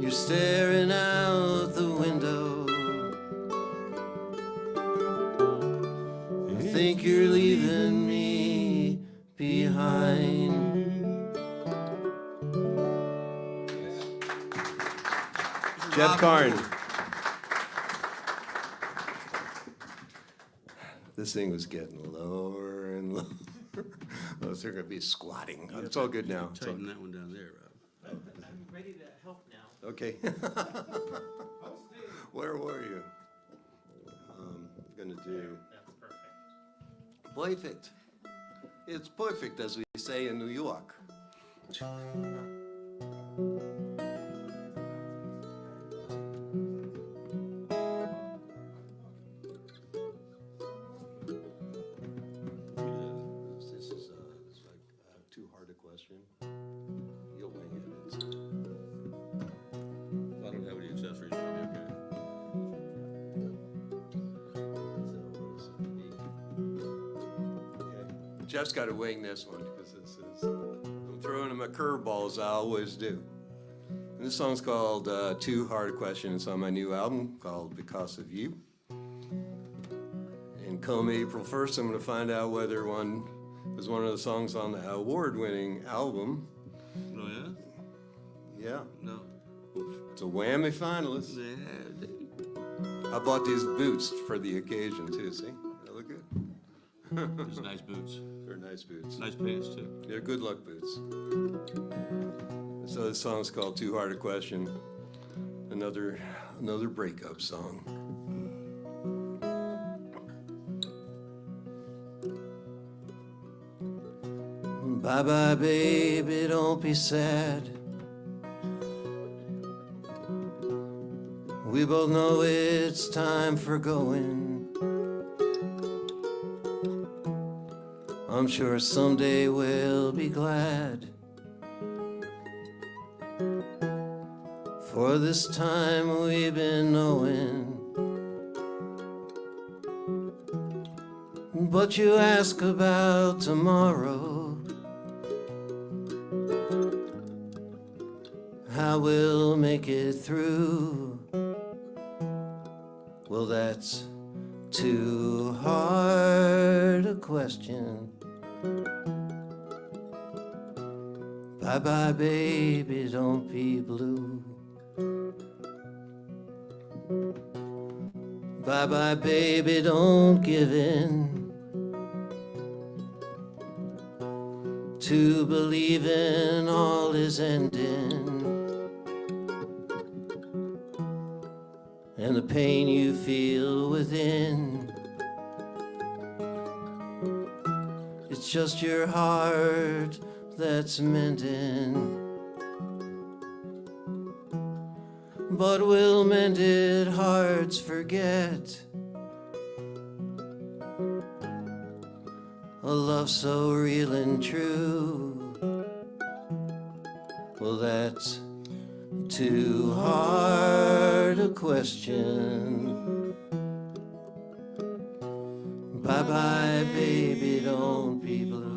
You're staring out the window. I think you're leaving me behind. Jeff Karn. This thing was getting lower and lower. was there gonna be squatting. It's all good now. It's all- Tighten that one down there, Rob. I'm ready to help now. Okay. Where were you? Gonna do That's perfect. perfect. It's perfect, as we say in New York. This is it's like too hard a question. You'll wing it. I don't have any accessories, I'll be okay. Jeff's got to wing this one because this is, I'm throwing him a curveball as I always do. And this song's called Too Hard a Question. It's on my new album called Because of You. And come April 1st, I'm going to find out whether one was one of the songs on the award-winning album. Oh, yeah? Yeah. No. It's a Whammy finalist. Yeah, I bought these boots for the occasion too, see? They look good. These nice boots. They're nice boots. Nice pants, too. They're good luck boots. So this song's called Too Hard a Question. Another breakup song. Bye-bye, baby, don't be sad. We both know it's time for going. I'm sure someday we'll be glad. For this time we've been knowing. But you ask about tomorrow, how we'll make it through. Well, that's too hard a question. Bye-bye, baby, don't be blue. Bye-bye, baby, don't give in to believing all is ending. And the pain you feel within, it's just your heart that's mending. But will mended hearts forget a love so real and true? Well, that's too hard a question. Bye-bye, baby, don't be blue.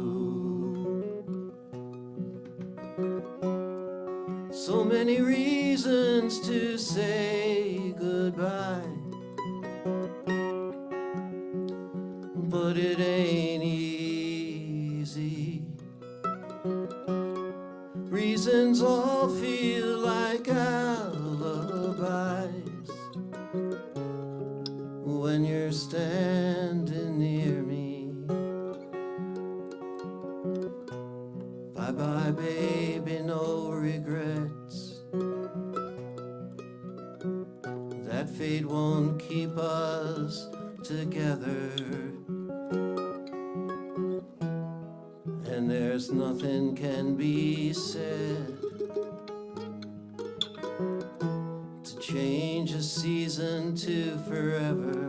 So many reasons to say goodbye, but it ain't easy. Reasons all feel like alibis when you're standing near me. Bye-bye, baby, no regrets. That fate won't keep us together. And there's nothing can be said to change a season to forever.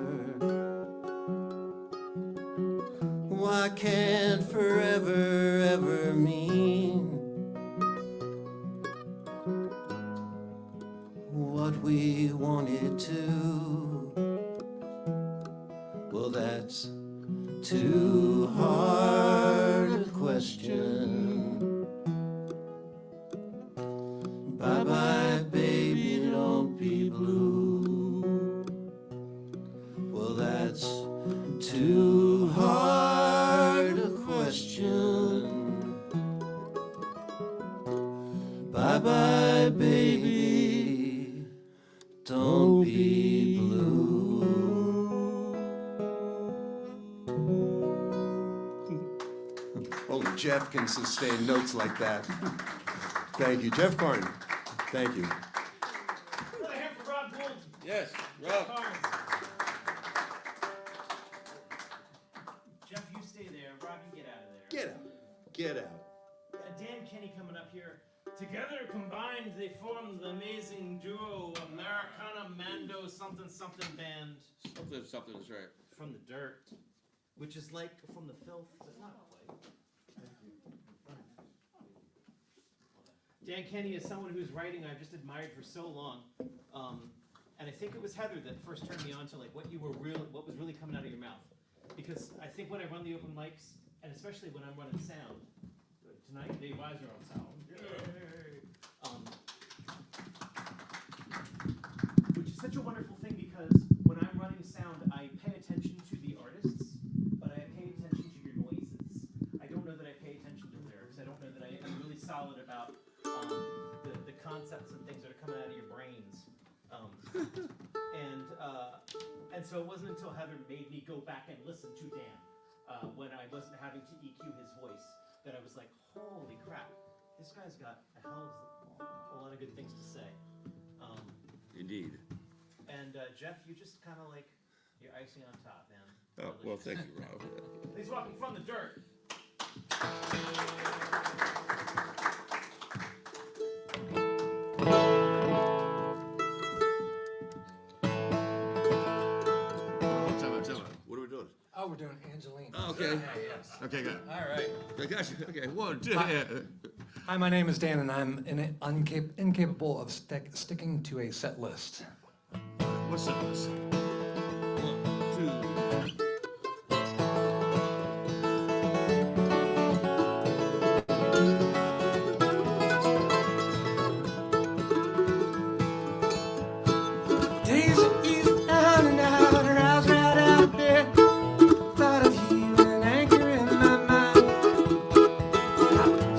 Why can't forever ever mean what we wanted to? Well, that's too hard a question. Bye-bye, baby, don't be blue. Well, that's too hard a question. Bye-bye, baby, don't be blue. Only Jeff can sustain notes like that. Thank you. Jeff Carn, thank you. Another hand for Rob Gould. Yes, Jeff Rob. Carnes. Jeff, you stay there. Rob, you get out of there. Get out. Get out. Dan Kenny coming up here. Together combined, they formed the amazing duo Americana Mando something something band. Something is right. From the dirt, which is like from the filth, but not quite. Dan Kenny is someone whose writing I've just admired for so long, and I think it was Heather that first turned me on to like what was really coming out of your mouth. Because I think when I run the open mics, and especially when I'm running sound, tonight Dave Eisner on sound, which is such a wonderful thing because when I'm running sound, I pay attention to the artists, but I pay attention to your noises. I don't know that I pay attention to lyrics. I don't know that I am really solid about the concepts and things that are coming out of your brains. And so it wasn't until Heather made me go back and listen to Dan when I wasn't having to EQ his voice that I was like, holy crap, this guy's got a hell of a lot of good things to say. Indeed. And Jeff, you just kind of like, you're icing on top, man. Oh, well, thank you, Rob. He's walking from the dirt. What are we doing? Oh, we're doing Angeline. Oh, okay. Yeah, yes. Okay, good. All right. I got you. Okay, 1, 2. Hi, my name is Dan, and I'm incapable of sticking to a set list. What's up, this? 1, 2. Days are easy down and out, rise right out of bed. Thought of you, an anchor in my mind.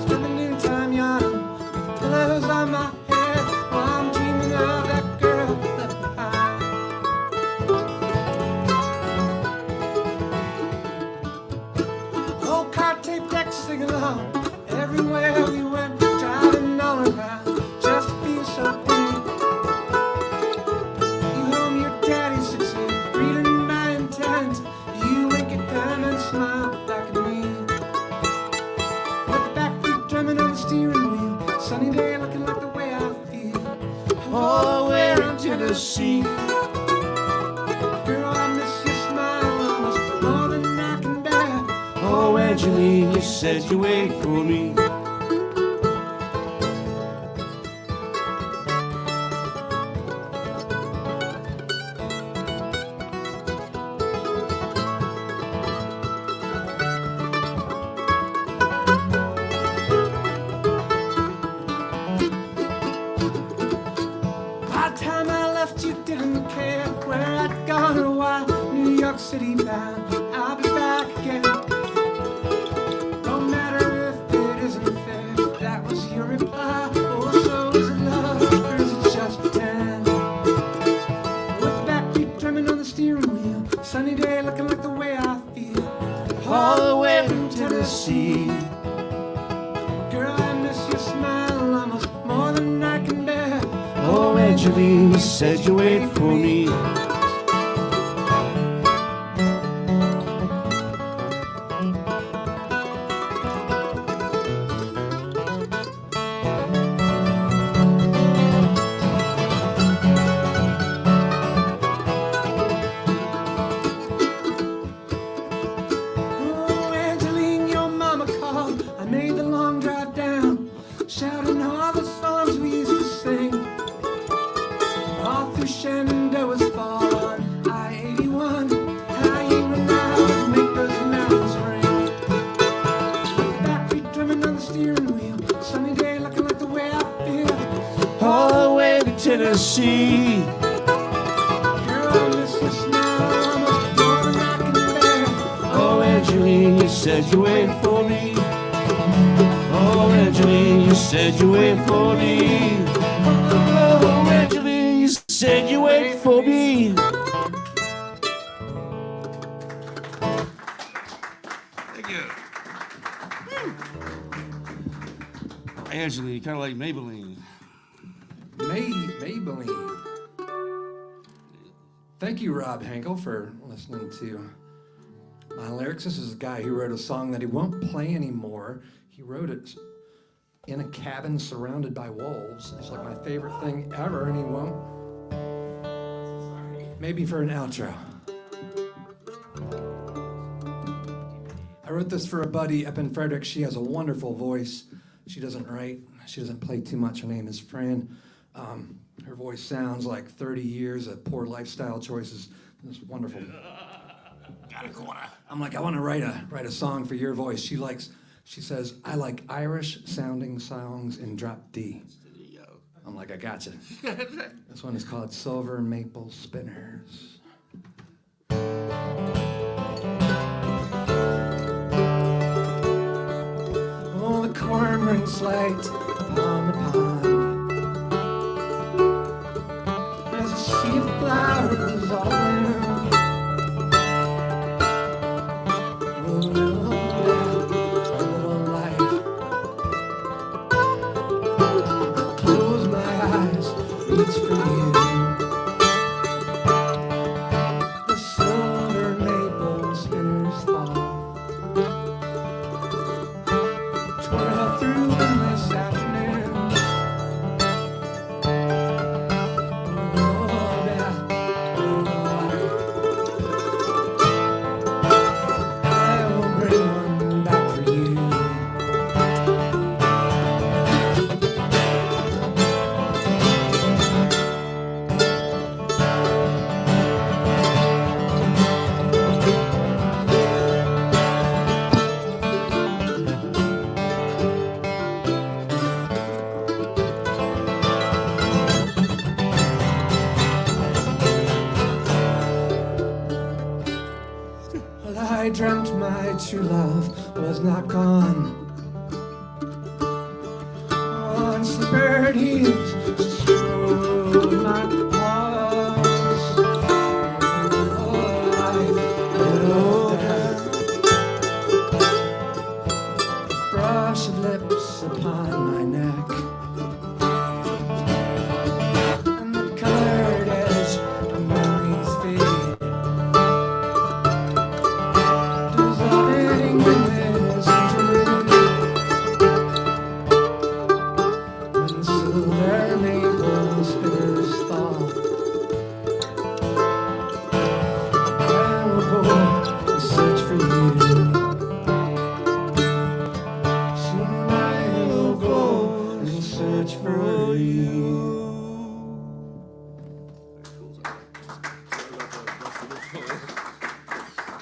Spend the noontime yawning, with pillows on my head, while I'm dreaming of that girl left behind. Old car tape deck sing along, everywhere we went, driving all around, just to feel so clean. Daddy sits here reading my intent. You wink at them and smile back at me. With the backbeat drumming on the steering wheel, sunny day looking like the way I feel. All the way around Tennessee. Girl, I miss your smile almost more than I can bear. Oh, Angeline, you said you wait for me. By the time I left, you didn't care where I'd gone or why. New York City bound, I'll be back again. Don't matter if it isn't fair, that was your reply. Oh, so is it love, or is it just pretend? With the backbeat drumming on the steering wheel, sunny day looking like the way I feel. All the way from Tennessee. Girl, I miss your smile almost more than I can bear. Oh, Angeline, you said you wait for me. Oh, Angeline, your mama called. I made the long drive down, shouting all the songs we used to sing. All through Shenandoah's fall on I-81. How you and I would make those mountains ring. With the backbeat drumming on the steering wheel, sunny day looking like the way I feel. All the way to Tennessee. Girl, I miss your smile almost more than I can bear. Oh, Angeline, you said you wait for me. Oh, Angeline, you said you wait for me. Oh, Angeline, you said you wait for me. Thank you. Angeline, kind of like Maybelline. Maybelline. Thank you, Rob Henkel, for listening to my lyrics. This is a guy who wrote a song that he won't play anymore. He wrote it in a cabin surrounded by wolves. It's like my favorite thing ever, and he won't. Maybe for an outro. I wrote this for a buddy up in Frederick. She has a wonderful voice. She doesn't write. She doesn't play too much. Her name is Fran. Her voice sounds like 30 years of poor lifestyle choices. It's wonderful. Got a corner. I'm like, I want to write a song for your voice. She says, I like Irish sounding songs in drop D. There you go. I'm like, I gotcha. This one is called Silver Maple Spinners. Oh, the cormorant's light on the pond. There's a sea of flowers all around. Reach for you. The silver maple spinners fall. Twirl through this afternoon. Oh, that I will bring one back for you. I dreamt my true love was not gone. On slippered heels, strode my pulse. Oh, life, oh, death. Brush of lips upon my neck, and the colored edge of memories fade.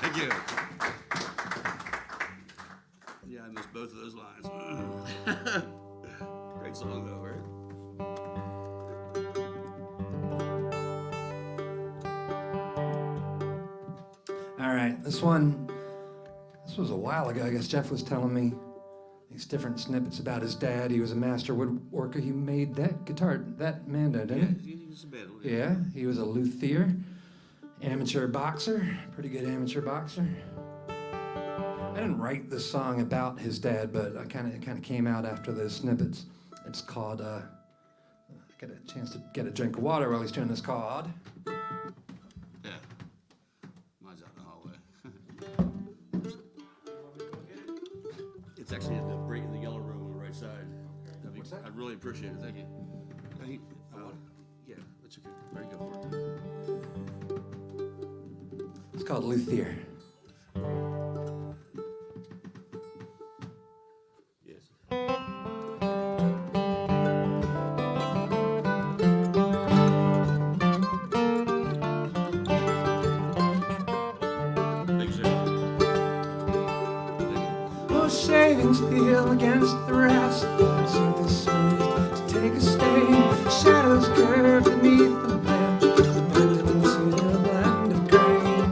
Thank you. Yeah, I missed both of those lines. Great song though, right? All right, this was a while ago. I guess Jeff was telling me these different snippets about his dad. He was a master woodworker. He made that guitar, that Mando, didn't he? He was a band. Yeah, he was a luthier, amateur boxer, pretty good amateur boxer. I didn't write this song about his dad, but it kind of came out after those snippets. It's called, I got a chance to get a drink of water while he's doing this called. Yeah. Mine's out in the hallway. It's actually in the yellow room on the right side. What's that? I'd really appreciate it. Thank you. Yeah, that's okay. Very good for it. It's called Luthier. Yes. Oh, shavings peel against the rest. Surface smooth to take a stain. Shadows curve beneath the bed. Blend into the blend of grain.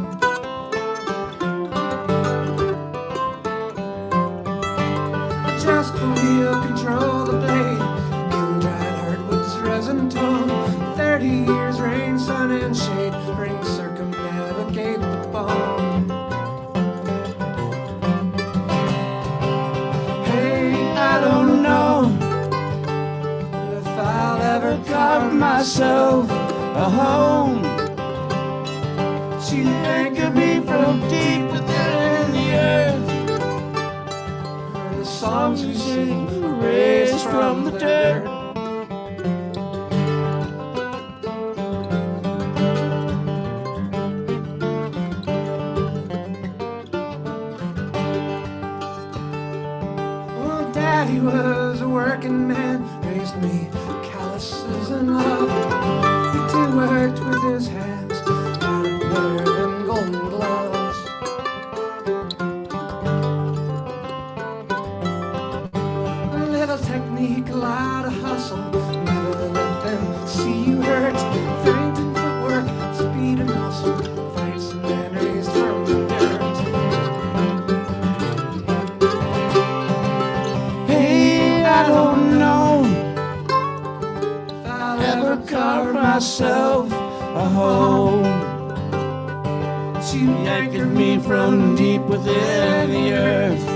Just the wheel, control the blade. Kiln dried hardwood's resin tone. 30 years rain, sun and shade. Ring circumnavigate the bone. I don't myself a home. She anchored me from deep within the earth. And the songs we sing are raised from the dirt. Oh, Daddy was a working man, raised me calluses and love. He did worked with his hands, had a pair of them golden gloves. A little technique, a lot of hustle, never let them see you hurt. Fainting footwork, speed and muscle, fights and men raised from the dirt. Hey, I don't know if I'll ever carve myself a home. She anchored me from deep within the earth.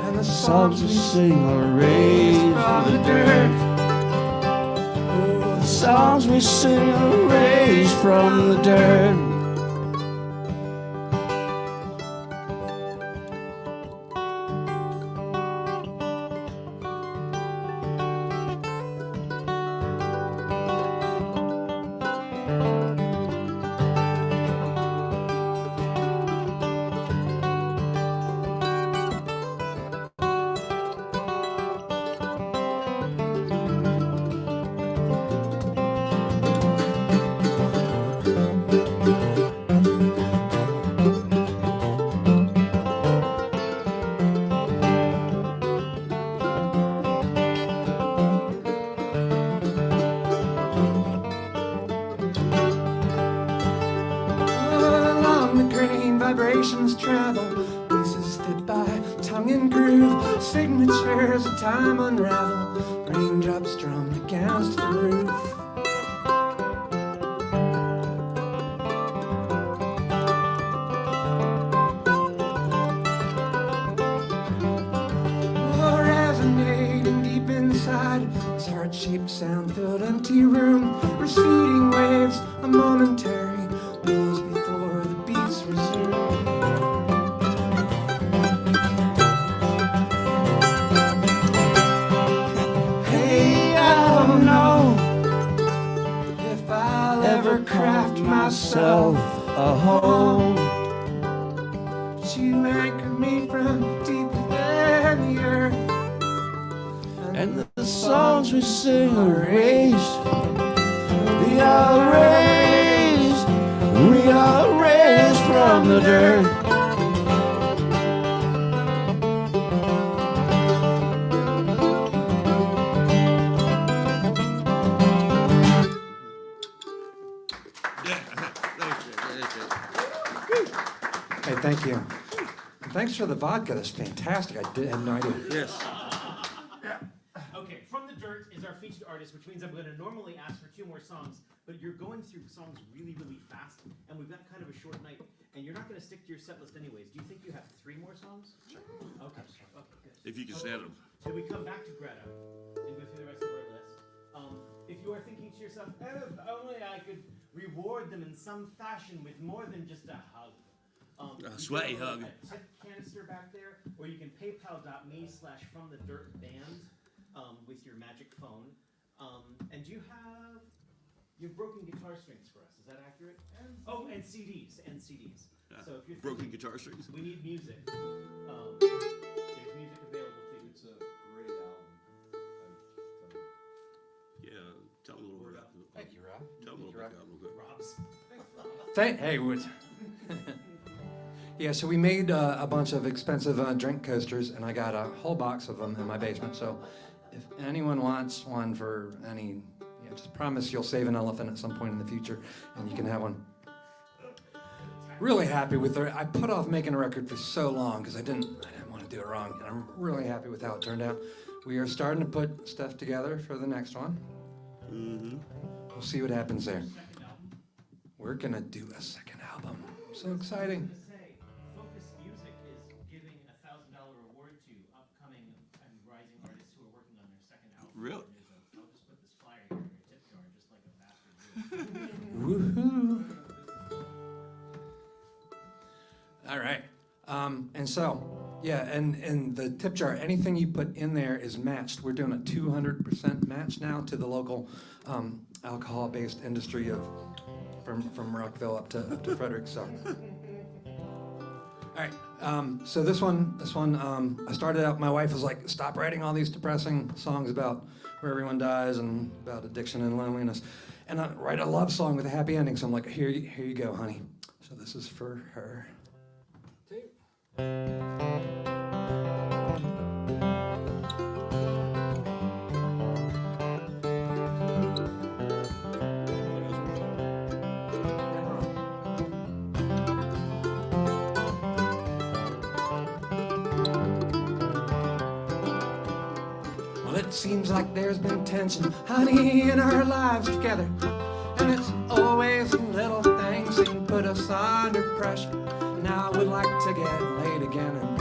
And the songs we sing are raised from the dirt. Oh, the songs we sing are raised from the dirt. Along the grain, vibrations travel, pieces fit by tongue and groove, signatures of time unravel, raindrops drummed against the roof. Oh, resonating deep inside this heart-shaped sound-filled empty room, receding waves, a momentary pause before the beats resume. Hey, I don't know if I'll ever craft myself a home. But you anchored me from deep within the earth. And the songs we sing are raised. We are raised. We are raised from the dirt. Hey, thank you. And thanks for the vodka. That's fantastic. I had no idea. Yes. Okay, From the Dirt is our featured artist, which means I'm going to normally ask for 2 more songs, but you're going through songs really, really fast, and we've got kind of a short night, and you're not going to stick to your set list anyways. Do you think you have 3 more songs? Sure. Okay, good. If you can stand them. Then we come back to Greta and go through the rest of our list. If you are thinking to yourself, oh, if only I could reward them in some fashion with more than just a hug. A sweaty hug. A tip canister back there, or you can paypal.me/FromTheDirtBand with your magic phone. And you have broken guitar strings for us. Is that accurate? Oh, and CDs. So if you're Broken guitar strings. we need music. There's music available to you. It's a great album. Yeah, tell them a little bit about it. Thank you, Rob. Tell them a little bit about it real quick. Rob's. Hey, yeah, so we made a bunch of expensive drink coasters, and I got a whole box of them in my basement. So if anyone wants one for any, just promise you'll save an elephant at some point in the future, and you can have one. Really happy with it. I put off making a record for so long because I didn't want to do it wrong, and I'm really happy with how it turned out. We are starting to put stuff together for the next one. Mm-hmm. We'll see what happens there. We're gonna do a second album. So exciting. Focus Music is giving a $1,000 reward to upcoming and rising artists who are working on their second album. Really? I'll just put this flyer here. Woohoo! All right. And so, yeah, and the tip jar, anything you put in there is matched. We're doing a 200% match now to the local alcohol-based industry from Rockville up to Frederick. So, all right. So this one, I started out. My wife was like, "Stop writing all these depressing songs about where everyone dies and about addiction and loneliness, and write a love song with a happy ending." So I'm like, "Here you go, honey." So this is for her. Well, it seems like there's been tension, honey, in our lives together. And it's always little things that put us under pressure. Now I would like to get laid again. And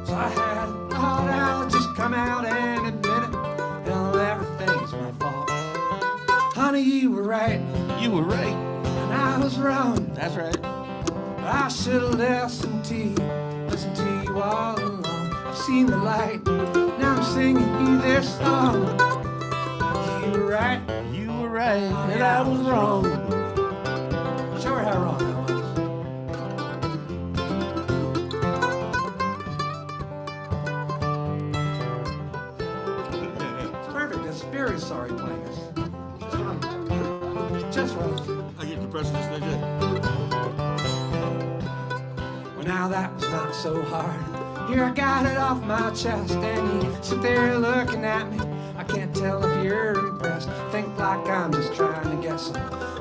so I had thought I'll just come out and admit it. Hell, everything's my fault. Honey, you were right. You were right. And I was wrong. That's right. I should have listened to you all along. I've seen the light. Now I'm singing you this song. You were right. You were right. And I was wrong. Show her how wrong I was. Very sorry playing this. Just wrong. I get depressed this thing. Well, now that was not so hard. Here I got it off my chest, and you sit there looking at me. I can't tell if you're impressed. Think like I'm just trying to guess.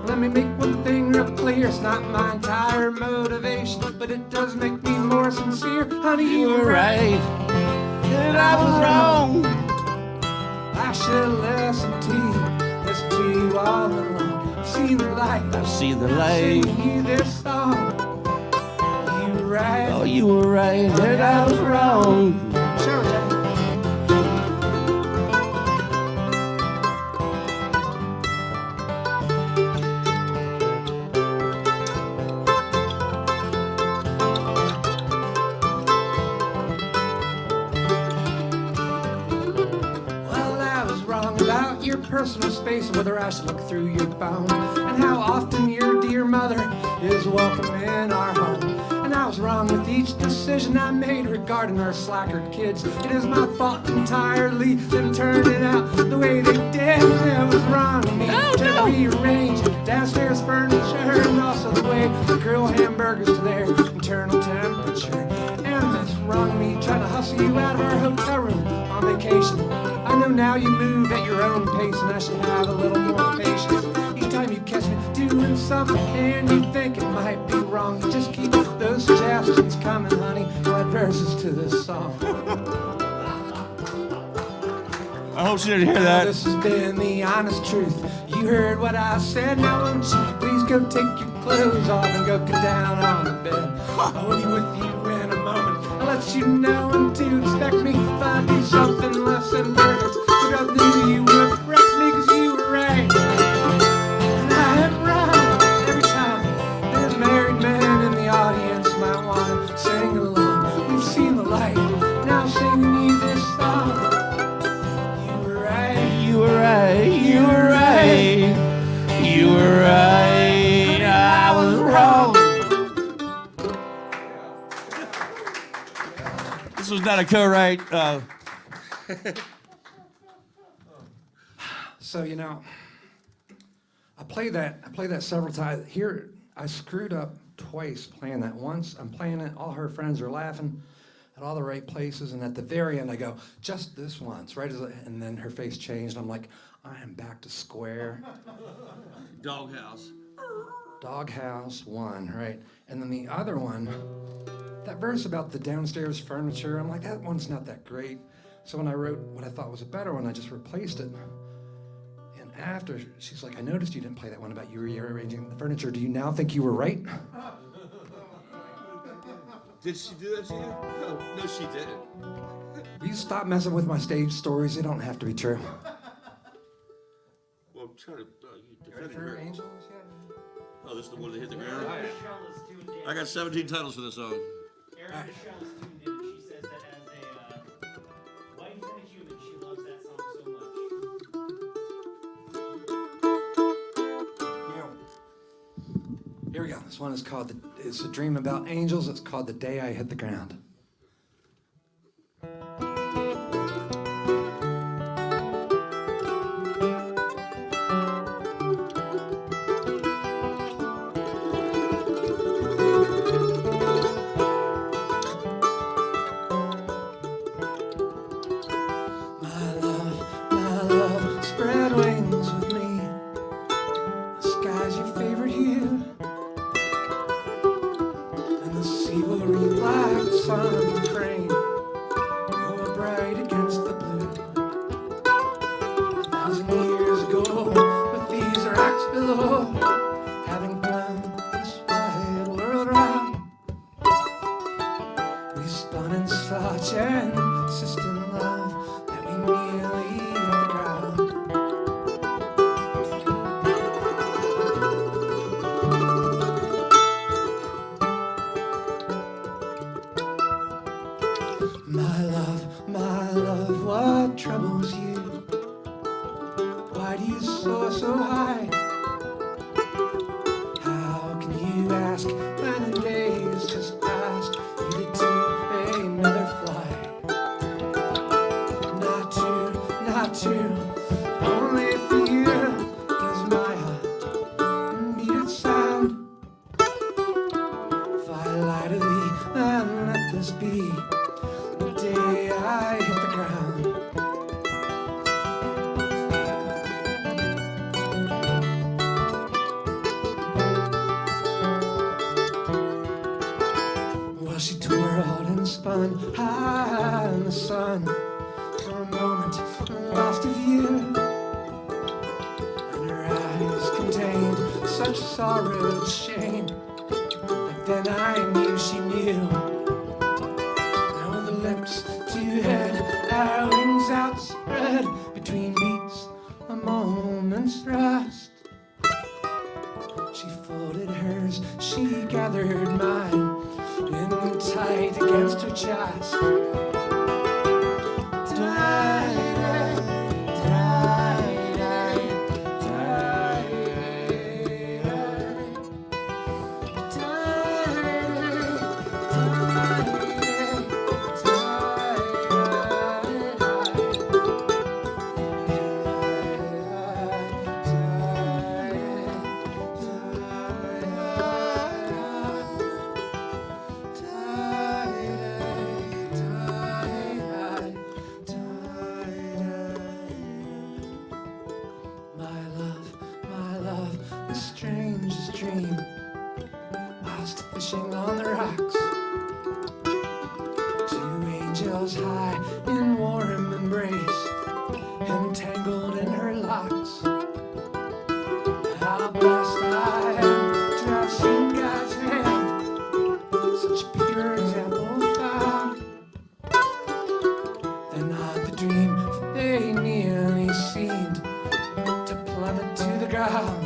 Let me make one thing real clear. It's not my entire motivation, but it does make me more sincere. Honey, you were right, and I was wrong. I should listen to you all along. I've seen the light. I've seen the light. Singing you this song. You were right. Oh, you were right, and I was wrong. Sure, Jack. Your personal space and whether I should look through your phone, and how often your dear mother is welcome in our home. And I was wrong with each decision I made regarding our slacker kids. It is my fault entirely them turning out the way they did. It was wrong of me to rearrange downstairs furniture, and also the way to grill hamburgers to their internal temperature. And it's wrong of me trying to hustle you out of our hotel room on vacation. I know now you move at your own pace, and I should have a little more patience. Each time you catch me doing something and you think it might be wrong, you just keep those suggestions coming, honey. What verses to this song? I hope she didn't hear that. This has been the honest truth. You heard what I said. Now won't you please go take your clothes off and go get down on the bed. I'll be with you in a moment. I'll let you know when to expect me. If I do something less than perfect, but I knew you would correct me, 'cause you were right and I am wrong. Every time there's a married man in the audience might want to sing along. We've seen the light, now I'm singing you this song. You were right. You were right. You were right. You were right. I was wrong. This was not a co-write. So, you know, I played that several times. Here, I screwed up twice playing that. Once, I'm playing it, all her friends are laughing at all the right places, and at the very end, I go, just this once, right? And then her face changed. I'm like, I am back to square. Doghouse. Doghouse 1, right? And then the other one, that verse about the downstairs furniture, I'm like, that one's not that great. So when I wrote what I thought was a better one, I just replaced it. And after, she's like, I noticed you didn't play that one about you rearranging the furniture. Do you now think you were right? Did she do that to you? No, she didn't. Will you stop messing with my stage stories? They don't have to be true. Well, I'm trying to. You Ready defended for her. Angels yet? Oh, this is the one that hit the ground? Erin Michelle is tuned in. I got 17 titles for this song. Erin Michelle is tuned in, and she says that as a wife and a human, she loves that song so much. Here we go. This one is called, it's a dream about angels. It's called The Day I Hit the Ground. My love, spread wings with me. The sky's your favorite hue, and the sea will read like the sun frame. You're bright against the blue. 1,000 years ago, with these rocks below, having planned this wide world round, we spun in such an insistent love that we nearly hit the ground. My love, what troubles you? Why do you soar so high? How can you ask when the days just passed you to take another flight? Not true, only for you does my heart beat its sound. If I lie to thee, then let this be the day I hit the ground. Well, she twirled and spun high in the sun for a moment, lost to view, and her eyes contained such sorrow and shame that then I knew she knew. Now with the lips to head, our wings outspread, between beats a moment's rest. She folded hers, she gathered mine in tight against her chest. My love, the strangest dream, whilst fishing on the rocks. Two angels high in warm embrace, entangled in her locks. How blessed I am to have seen God's hand, such pure example found. Then on the dream they nearly seemed to plummet to the ground.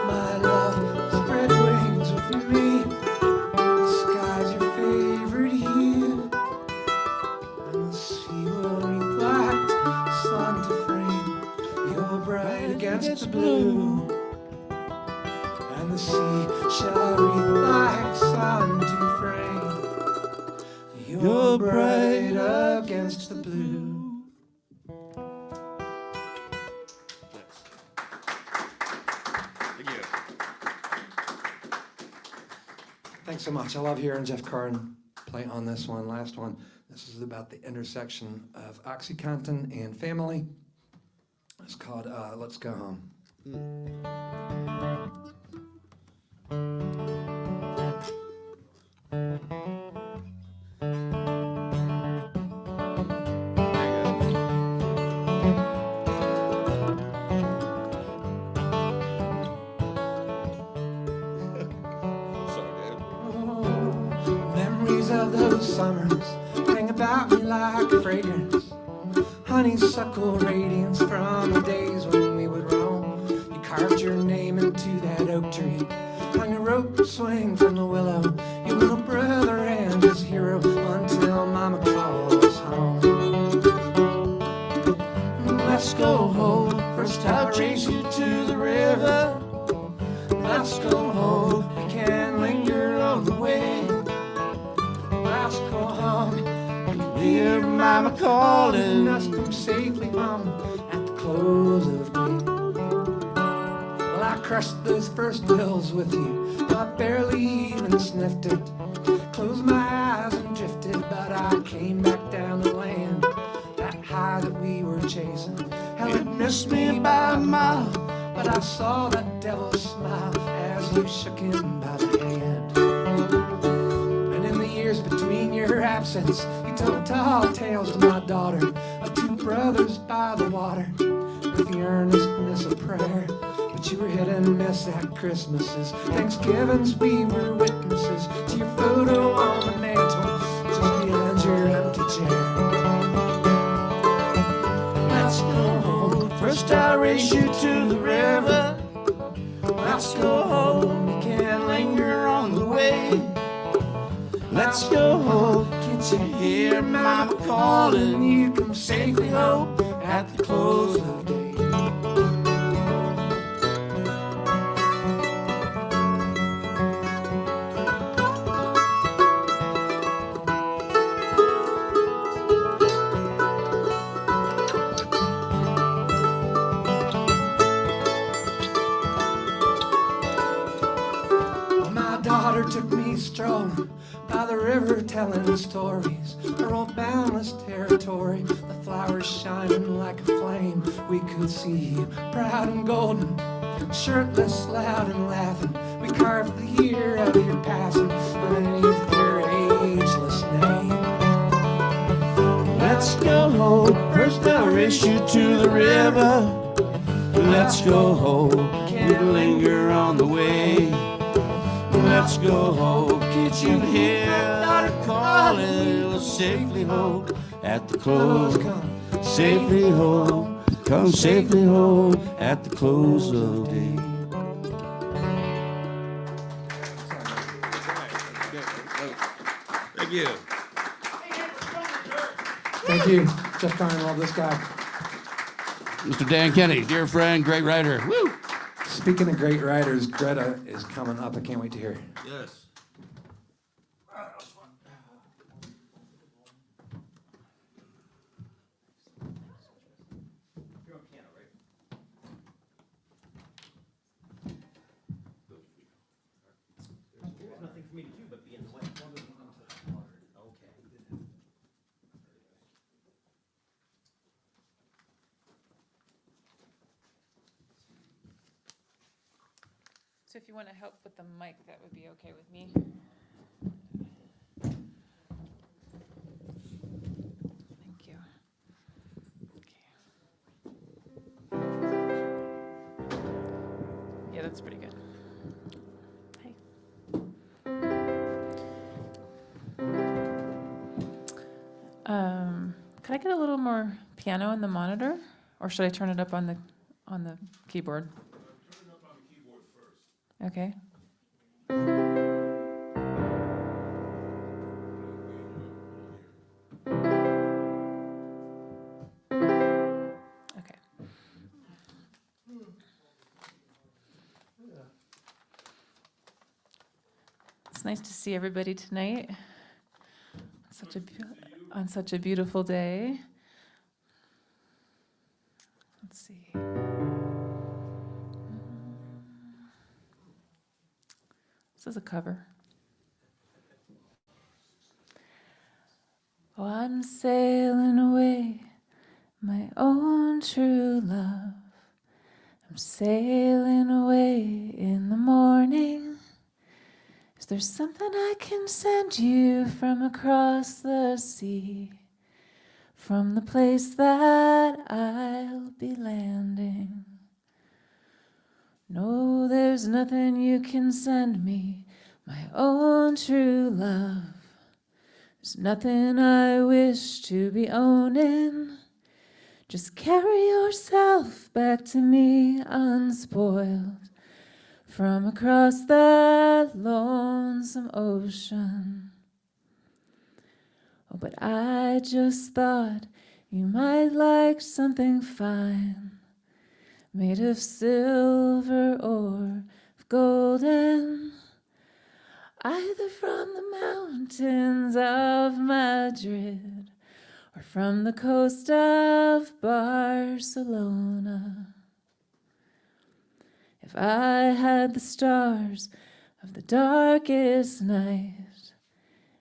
My love, spread wings with me. The sky's your favorite hue, and the sea will reflect sun to frame. You're bright against the blue, and the sea shall reflect sun to frame. You're bright against the blue. Thank you. Thanks so much. I love hearing Jeff Carden play on this one, last one. This is about the intersection of OxyContin and family. It's called Let's Go Home. Memories of those summers hang about me like a fragrance. Honeysuckle radiance from the days when we would roam. You carved your name into that oak tree, hung a rope swing from the willow. Your little brother and his hero until Mama calls home. Let's go home. First I'll chase you to the river. Let's go home. We can't linger on the way. Let's go home. Hear Mama calling us, come safely home at the close of day. Well, I crushed those first bills with you, I barely even sniffed it. Closed my eyes and drifted, but I came back down to land. That high that we were chasing, hell, it missed me by a mile. But I saw that devil smile as you shook him by the hand. And in the years between your absence, you told tall tales to my daughter of two brothers by the water with the earnestness of prayer. But you were hit and miss at Christmases, Thanksgivings, we were witnesses to your photo on the mantle just behind your empty chair. Let's go home. First I'll race you to the river. Let's go home. We can't linger on the way. Let's go home. Can't you hear Mama calling you? Come safely home at the close of day. Took me strolling by the river telling stories, her old boundless territory, the flowers shining like a flame. We could see you proud and golden, shirtless, loud and laughing. We carved the year of your passing underneath your ageless name. Let's go home. First I'll race you to the river. Let's go home. Can't linger on the way. Let's go home. Can't you hear daughter calling? We'll safely home at the close. Come safely home. Come safely home at the close of day. Thank you. Thank you. Jeff Carney, love this guy. Mr. Dan Kenny, dear friend, great writer. Woo! Speaking of great writers, Greta is coming up. I can't wait to hear. Yes. You're on piano, right? There's nothing for me to do but be in the way. Okay. So if you want to help with the mic, that would be okay with me. Thank you. Okay. Yeah, that's pretty good. Hey. Could I get a little more piano in the monitor, or should I turn it up on the keyboard? Okay. Okay. It's nice to see everybody tonight. On such a beautiful day. Let's see. This is a cover. Oh, I'm sailing away, my own true love. I'm sailing away in the morning. Is there something I can send you from across the sea? From the place that I'll be landing? No, there's nothing you can send me, my own true love. There's nothing I wish to be owning. Just carry yourself back to me unspoiled from across that lonesome ocean. Oh, but I just thought you might like something fine, made of silver or of golden, either from the mountains of Madrid or from the coast of Barcelona. If I had the stars of the darkest night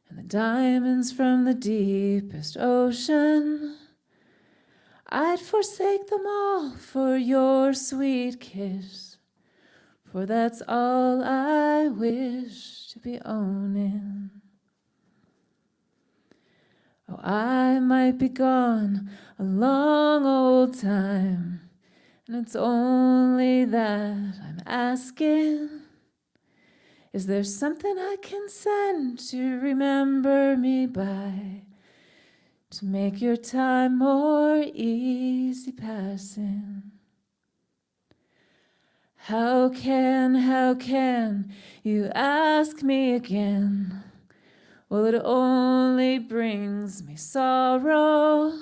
and the diamonds from the deepest ocean, I'd forsake them all for your sweet kiss, for that's all I wish to be owning. Oh, I might be gone a long old time, and it's only that I'm asking. Is there something I can send to remember me by, to make your time more easy passing? How can you ask me again? Well, it only brings me sorrow.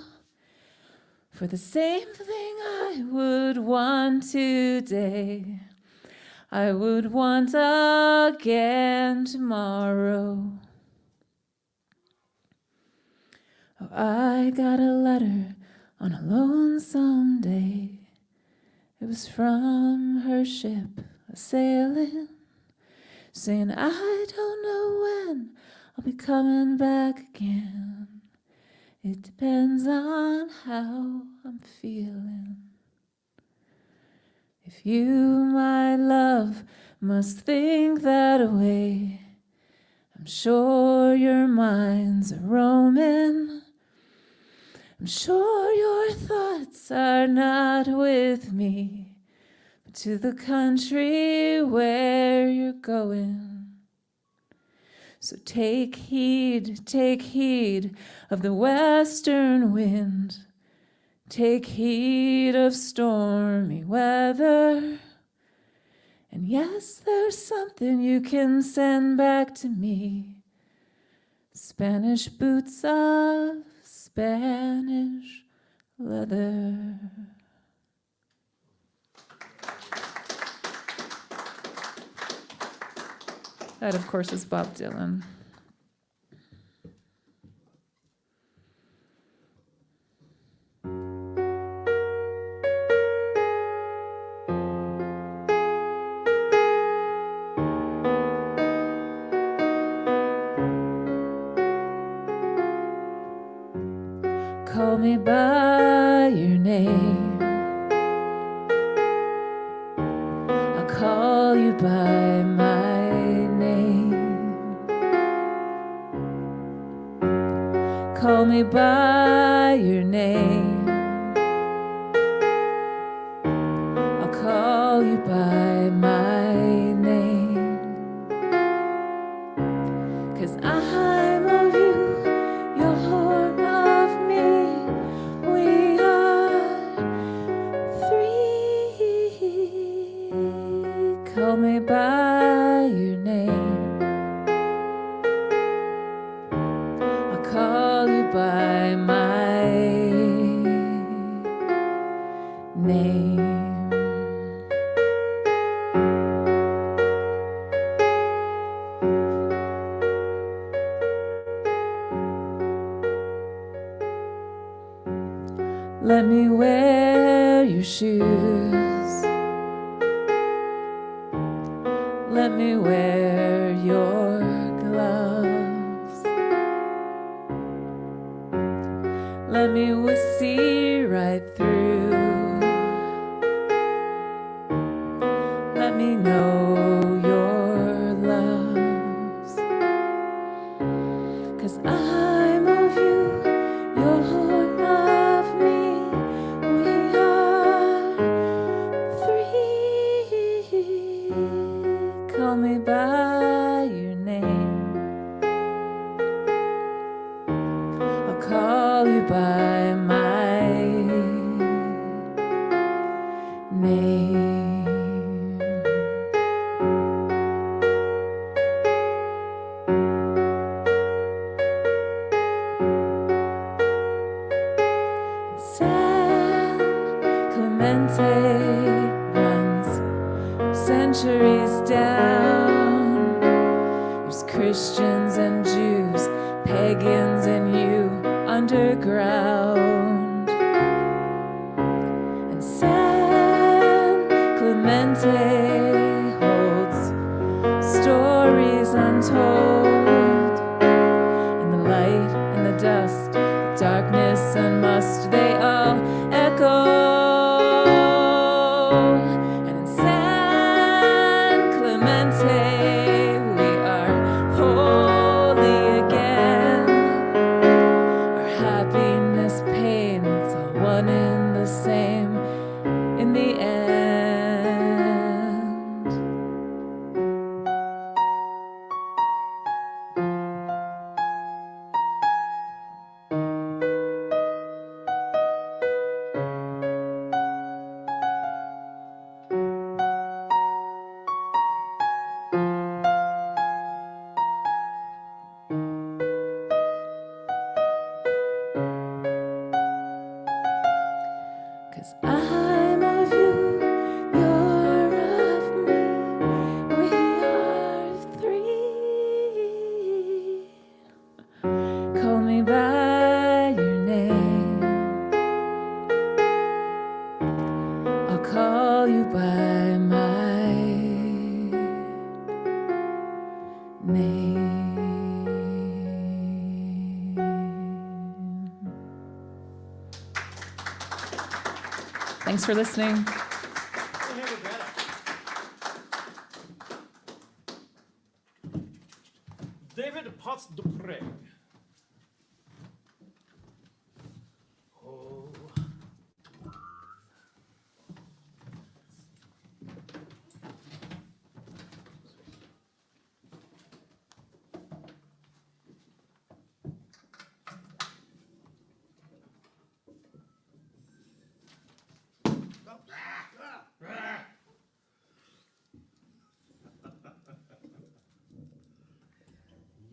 For the same thing I would want today, I would want again tomorrow. Oh, I got a letter on a lonesome day. It was from her ship a-sailing, saying, I don't know when I'll be coming back again. It depends on how I'm feeling. If you, my love, must think that way, I'm sure your mind's a roaming. I'm sure your thoughts are not with me, but to the country where you're going. So take heed of the western wind. Take heed of stormy weather. And yes, there's something you can send back to me. Spanish boots of Spanish leather. That, of course, is Bob Dylan. Call me by your name, I'll call you by my name. Call me by your name, I'll call you by my name. 'Cause I'm of you, you're of me, we are three. Call me by your name, I'll call you by my name. Let me wear your shoes, let me wear your gloves, let me see right through, let me know your loves. 'Cause I'm of you, you're of me, we are three. Call me by your name, down. There's Christians and Jews, pagans and you underground. And San Clemente holds stories untold. In the light and the dust, the darkness and must, they all echo. And in San Clemente, we are holy again. Our happiness, pain, it's all one and the same in the end. Cause I'm of you, you're of me, we are three. Call me by your name, I'll call you by my name. Thanks for listening. David Potts Dupree. Oh.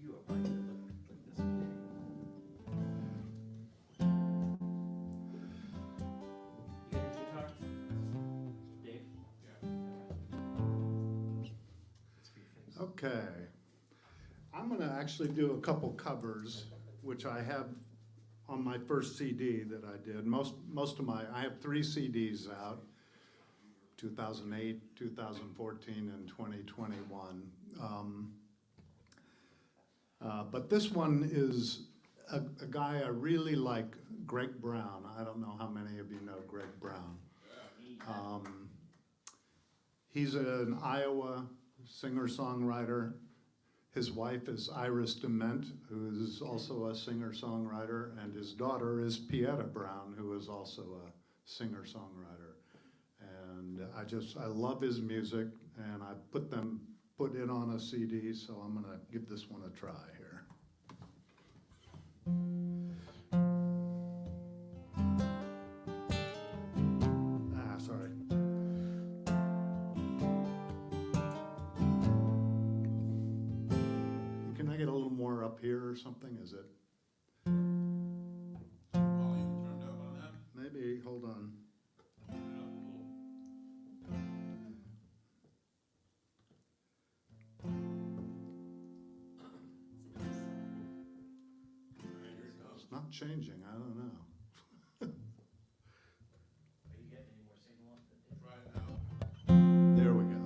You are right. You got your guitar? Dave? Okay. I'm going to actually do a couple covers, which I have on my first CD that I did. I have 3 CDs out, 2008, 2014, and 2021. But this one is a guy I really like, Greg Brown. I don't know how many of you know Greg Brown. He's an Iowa singer-songwriter. His wife is Iris Dement, who is also a singer-songwriter, and his daughter is Pieta Brown, who is also a singer-songwriter. And I love his music, and I put it on a CD, so I'm gonna give this one a try here. Sorry. Can I get a little more up here or something? Is it? Volume turned up on that? Maybe, hold on. It's not changing, I don't know. Are you getting any more signal off the Try it now. There we go.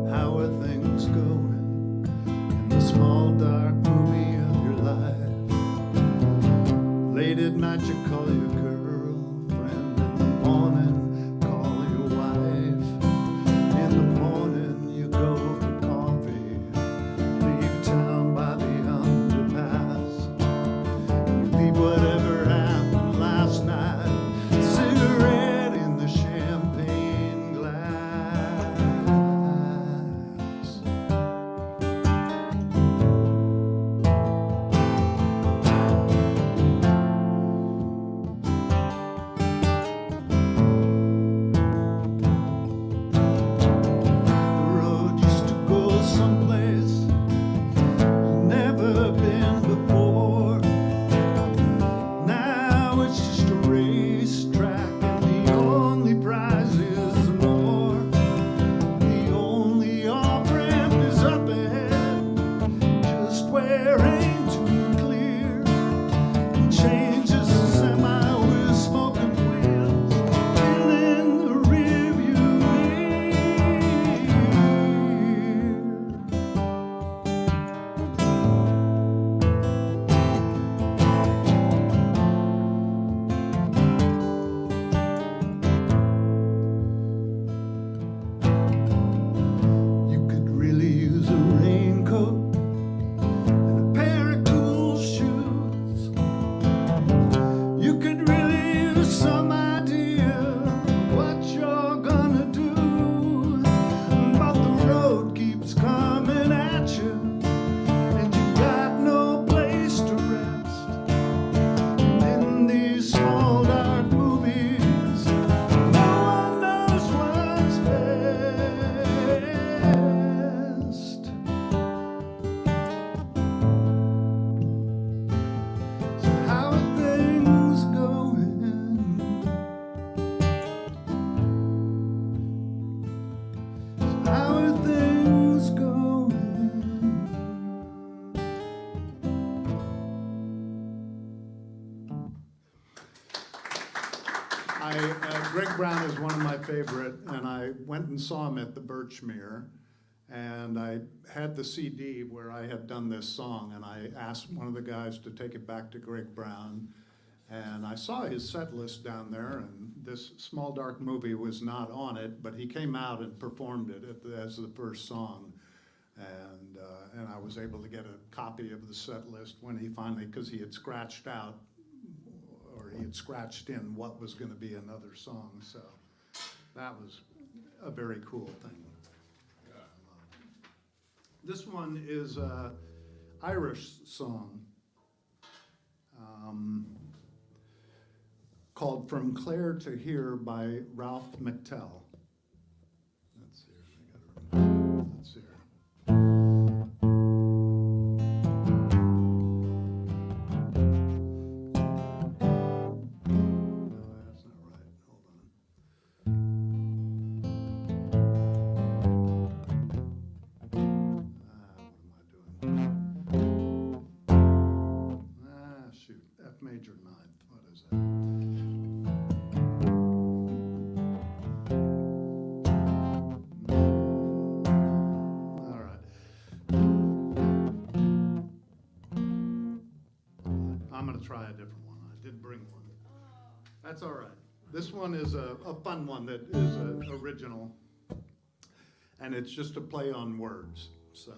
How are things going in the small dark movie of your life? favorite, and I went and saw him at the Birchmere, and I had the CD where I had done this song, and I asked one of the guys to take it back to Greg Brown, and I saw his set list down there, and this Small Dark Movie was not on it, but he came out and performed it as the first song, and I was able to get a copy of the set list when he finally, because he had scratched out, or he had scratched in what was going to be another song, so that was a very cool thing. This one is an Irish song called From Clare to Here by Ralph McTell. Let's see here. Let's see here. Major ninth, what is that? All right. I'm going to try a different one. I did bring one. That's all right. This one is a fun one that is original, and it's just a play on words. So.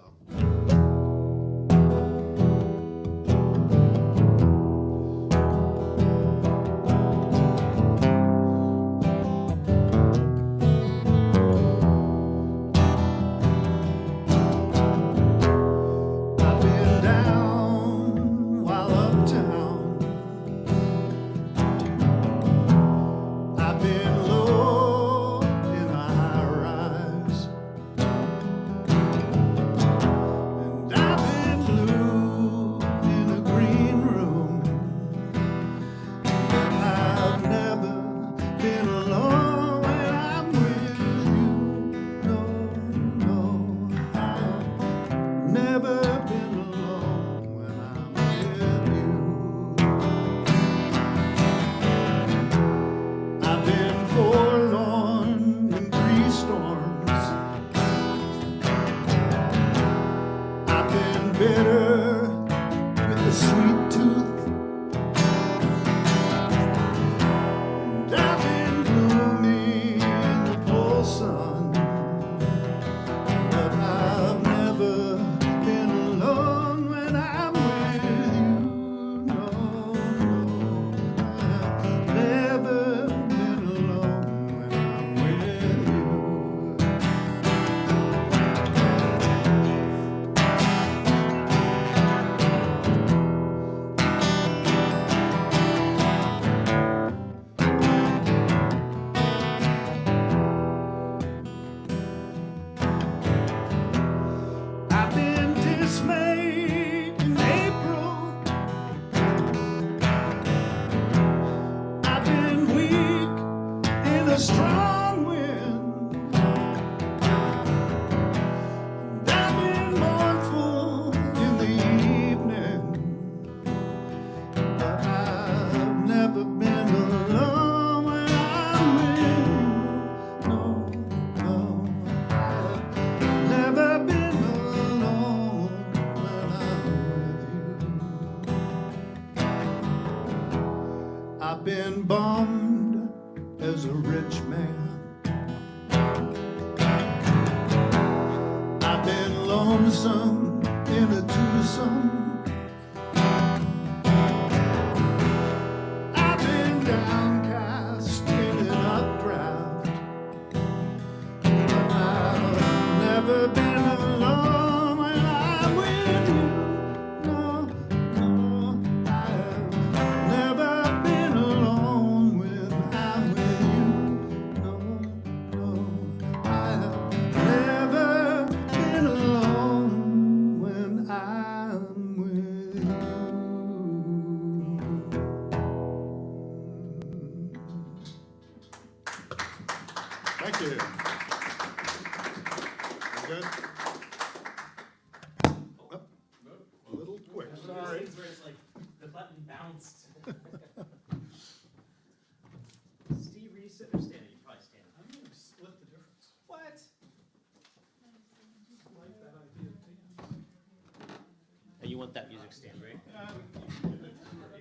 let that music stand, right?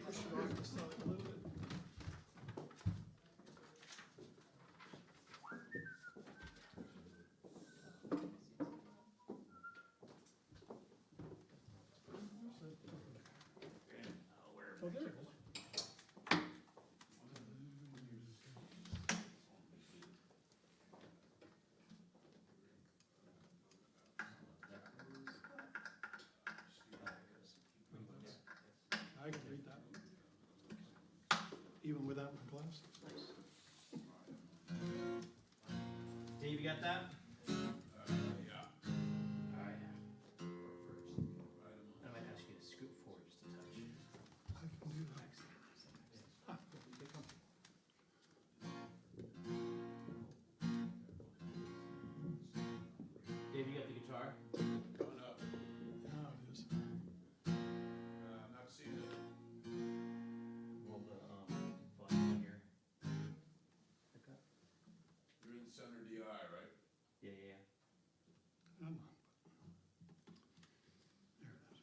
Push it off the side a little bit. Oh, there it is. I can read that, even without my glasses. Dave, you got that? Yeah. All right. I might ask you to scoot forward just a touch. I can do that. Ah, get comfortable. Dave, you got the guitar? Coming up. Now it is. I'm not seeing it. Well, the volume here. Pick up. You're in center DI, right? Yeah. Come on. There it is.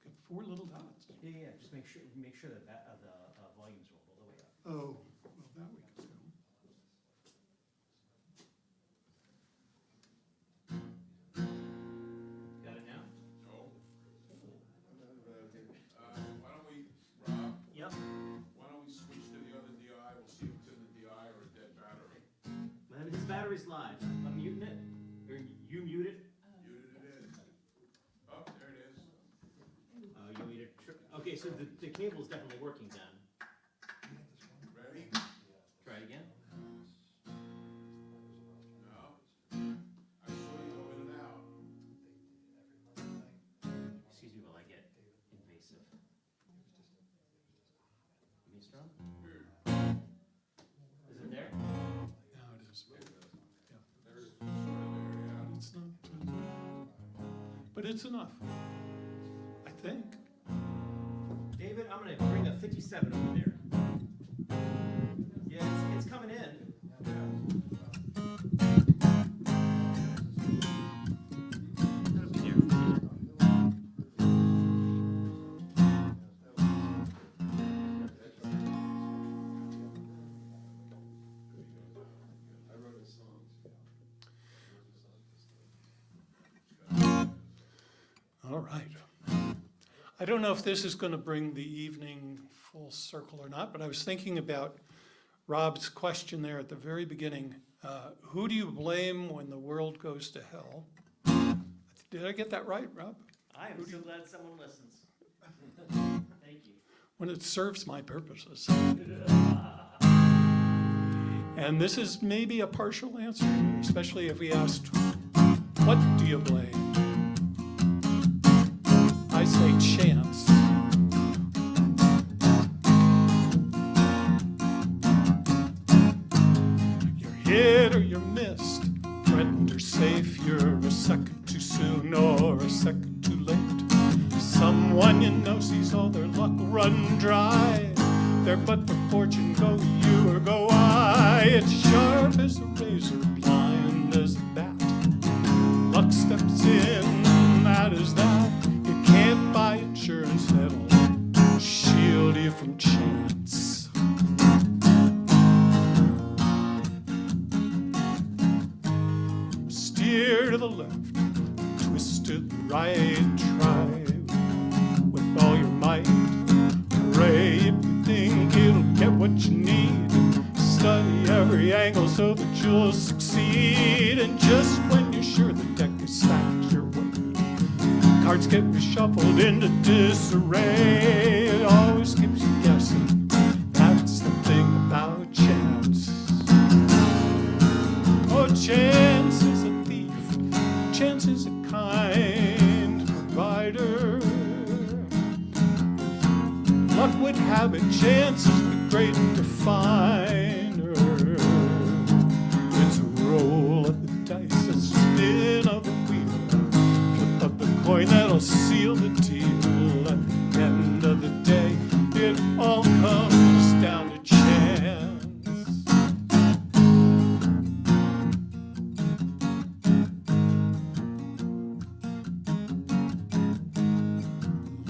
Got 4 little dots. Yeah. Just make sure that the volumes roll all the way up. Oh, well, that we can do. Got it now? No. Why don't we, Rob? Yep. Why don't we switch to the other DI? We'll see if it's in the DI or a dead battery. Man, his battery's live. I'm muting it. Or you muted? Muted it is. Oh, there it is. You muted. Okay, so the cable's definitely working then. Ready? Try it again. No. I saw you go in and out. Excuse me while I get invasive. Me strong? Is it there? Now it is. Yeah. There's sort of there, yeah. It's not, but it's enough, I think. David, I'm gonna bring a 57 over there. Yeah, it's coming in. All right. I don't know if this is going to bring the evening full circle or not, but I was thinking about Rob's question there at the very beginning. Who do you blame when the world goes to hell? Did I get that right, Rob? I am so glad someone listens. Thank you. When it serves my purposes. And this is maybe a partial answer, especially if we asked, what do you blame? I say chance. You're hit or you're missed, threatened or safe, you're a second too soon or a second too late. Someone you know sees all their luck run dry. They're but for fortune, go you or go I. It's sharp as a razor, blind as a bat. Luck steps in, that is that. You can't buy insurance that'll shield you from chance. Steer to the left, twist to the right, try with all your might. Pray if you think it'll get what you need. Study every angle so that you'll succeed. And just when you're sure the deck is stacked your way, cards get reshuffled into disarray. It always keeps you guessing. That's the thing about chance. Oh, chance is a thief. Chance is a kind provider. Luck would have it, chance is the great definer. It's a roll of the dice, a spin of the wheel, flip of the coin that'll seal the deal. At the end of the day, it all comes down to chance.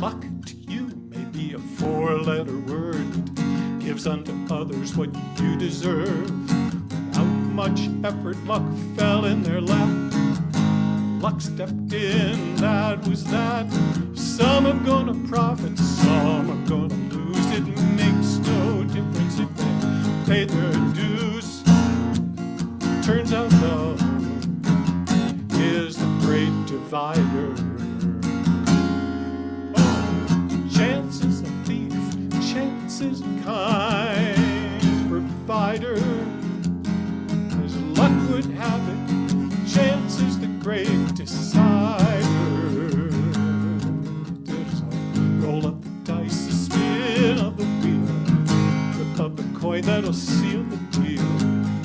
Luck to you may be a four-letter word that gives unto others what you deserve. Without much effort, luck fell in their lap. Luck stepped in, that was that. Some are gonna profit, some are gonna lose. It makes no difference if they pay their dues. Turns out love is the great divider. Oh, chance is a thief, chance is a kind provider. As luck would have it, chance is the great decider. There's a roll up the dice, a spin of the wheel, flip up the coin that'll seal the deal.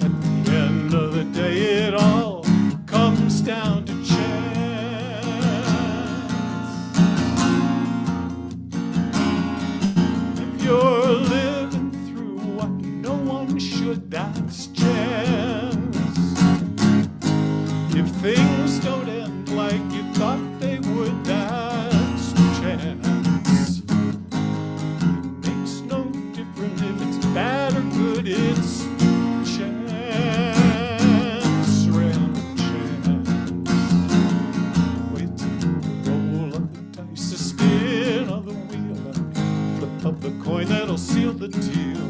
At the end of the day, it all comes down to chance. If you're living through what no one should, that's chance. If things don't end like you thought they would, that's chance. It makes no difference if it's bad or good, it's chance. Random chance. Wait till the roll of the dice, a spin of the wheel, and flip up the coin that'll seal the deal.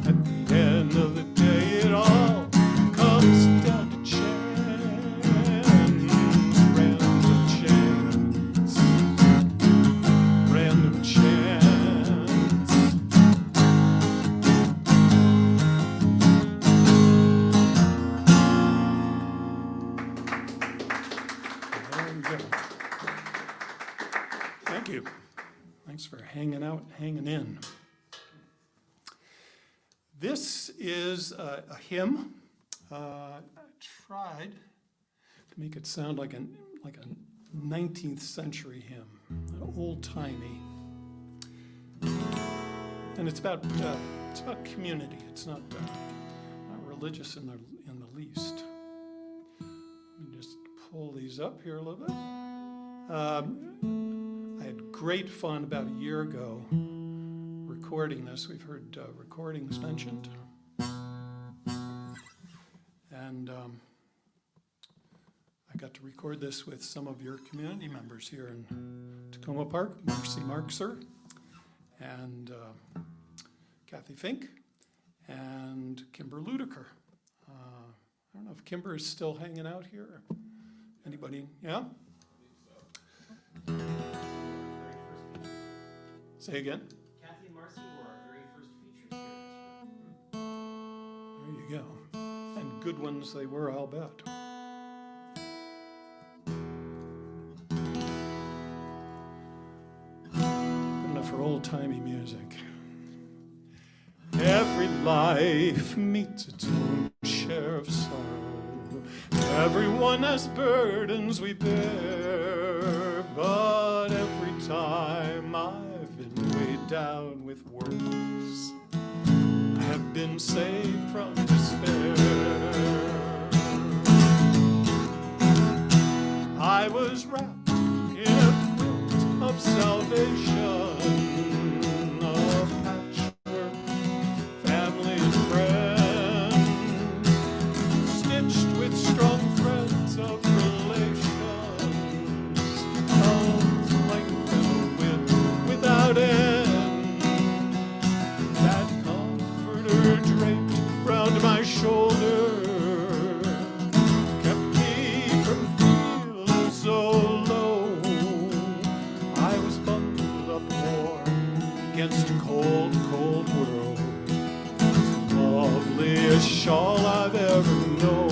At the end of the day, it all comes down to chance. Thank you. Thanks for hanging out, hanging in. This is a hymn. I tried to make it sound like a 19th century hymn, old-timey. And it's about community. It's not religious in the least. Let me just pull these up here a little bit. I had great fun about a year ago recording this. We've heard recordings mentioned. And I got to record this with some of your community members here in Takoma Park, Marcy Markser, and Kathy Fink, and Kimber Ludiker. I don't know if Kimber is still hanging out here. Anybody? Yeah? Say again? Kathy and Marcy were our very first features here in this room. There you go. And good ones they were, I'll bet. Good enough for old-timey music. Every life meets its own share of sorrow. Everyone has burdens we bear, but every time I've been weighed down with worries, I have been saved from despair. I was wrapped in a quilt of salvation, a patchwork family and friends, stitched with strong threads of relations, held like a wind without end. That comforter draped round my shoulder kept me from feeling so low. I was bundled up warm against a cold, cold world. It's the loveliest shawl I've ever known.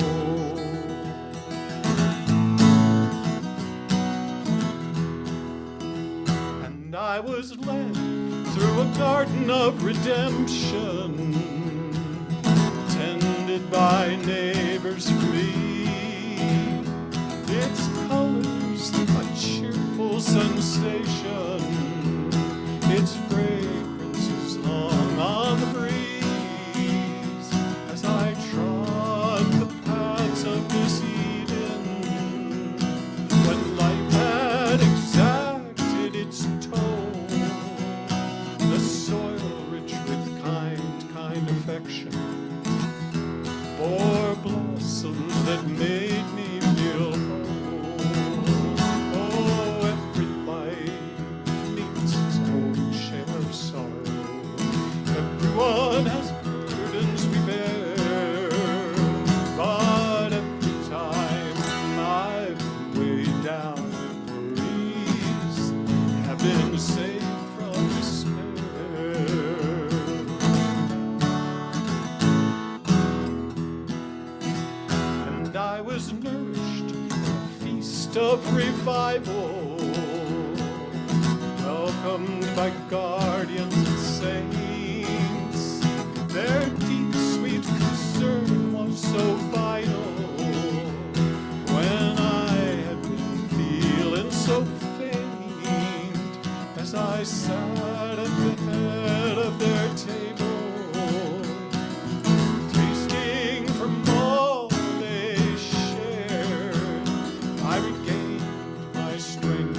And I was led through a garden of redemption, tended by neighbors free. Its colors a cheerful sensation, its fragrances hung on the breeze as I trod the paths of this Eden when life had exacted its toll. gift of revival, welcomed by guardians and saints. Their deep, sweet concern was so vital when I had been feeling so faint as I sat at the head of their table, tasting from all they shared. I regained my strength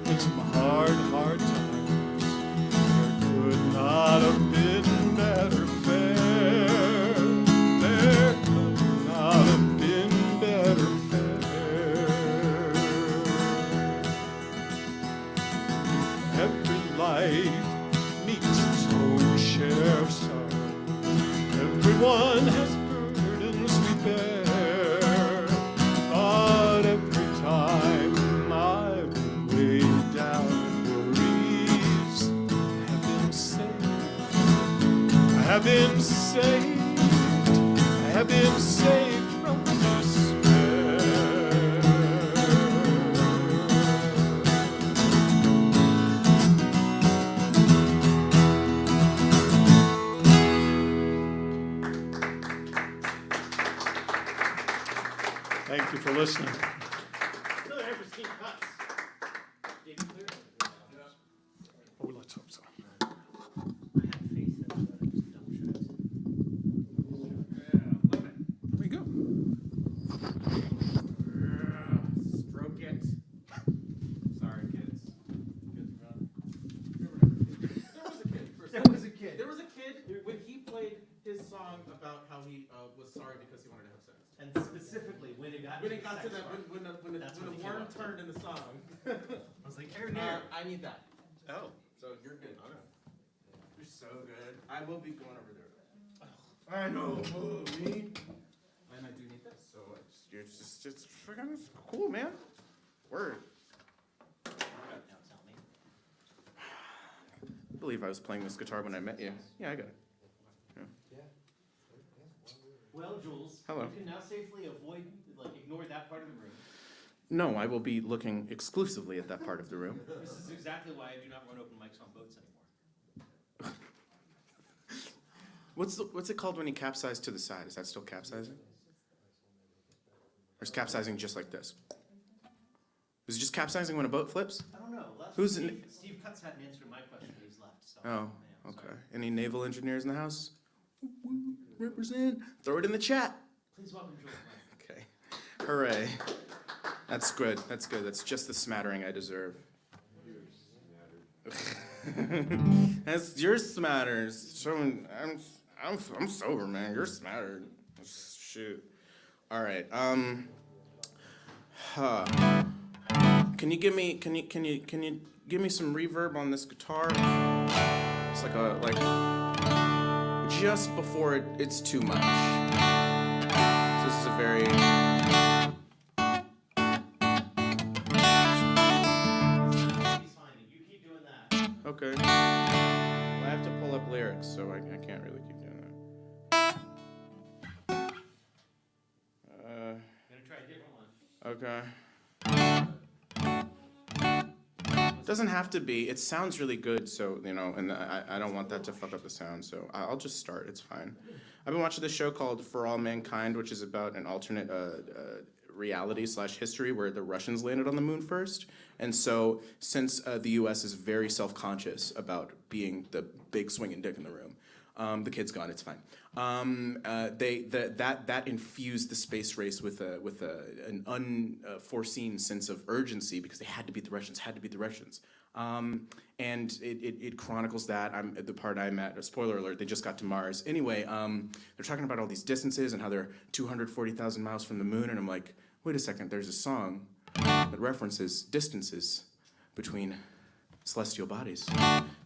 in some hard times. There could not have been better fare. There could not have been better fare. Every life meets its own share of sorrow. Everyone has burdens we bear, but every time I've been weighed down with worries, I have been saved. I have been saved. I have been saved from despair. Thank you for listening. Still here for Steve Cuts. Did you clear? Oh, let's hope so. I had faith that just double checked. Here we go. Stroke it. Sorry, kids. Kids run. There was a kid. There was a kid when he played his song about how he was sorry because he wanted to have sex. And specifically, when it got When to it got to that, when the worm turned in the song. I was like, Aaron, here. I need that. Oh. So you're good. You're so good. I will be going over there. I know. Me. And I do need this. So it's just freaking cool, man. Word. Now tell me. I believe I was playing this guitar when I met you. Yeah, I got it. Well, Jules, Hello. you can now safely ignore that part of the room. No, I will be looking exclusively at that part of the room. This is exactly why I do not run open mics on boats anymore. What's it called when you capsize to the side? Is that still capsizing? Or is capsizing just like this? Is it just capsizing when a boat flips? I don't know. Steve Cuts hadn't answered my question, but he's left. So. Oh, okay. Any naval engineers in the house? Represent. Throw it in the chat. Please welcome Jules. Okay. Hooray. That's good. That's good. That's just the smattering I deserve. That's your smatters. Showing I'm sober, man. You're smattered. Shoot. All right. Can you give me some reverb on this guitar? It's like just before it's too much. So this is a very okay. Well, I have to pull up lyrics, so I can't really keep doing that. I'm gonna try a different one. Okay. Doesn't have to be. It sounds really good, so, and I don't want that to fuck up the sound, so I'll just start. It's fine. I've been watching this show called For All Mankind, which is about an alternate reality/history where the Russians landed on the moon first. And so, since the U.S. is very self-conscious about being the big swinging dick in the room, the kid's gone. It's fine. That infused the space race with an unforeseen sense of urgency because they had to beat the Russians. And it chronicles that. The part I'm at. Spoiler alert: they just got to Mars. Anyway, they're talking about all these distances and how they're 240,000 miles from the moon. And I'm like, wait a second. There's a song that references distances between celestial bodies.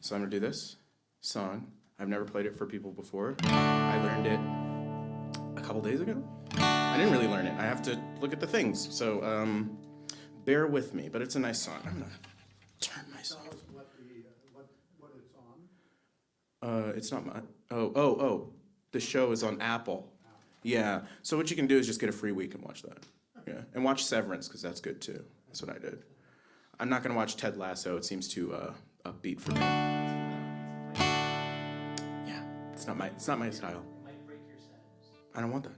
So I'm gonna do this song. I've never played it for people before. I learned it a couple days ago. I didn't really learn it. I have to look at the things. So bear with me, but it's a nice song. I'm gonna turn myself. Tell us what it's on. It's not mine. Oh. The show is on Apple. Yeah. So what you can do is just get a free week and watch that. Yeah. And watch Severance, because that's good too. That's what I did. I'm not gonna watch Ted Lasso. It seems too upbeat for me. Yeah, it's not my style. I don't want that.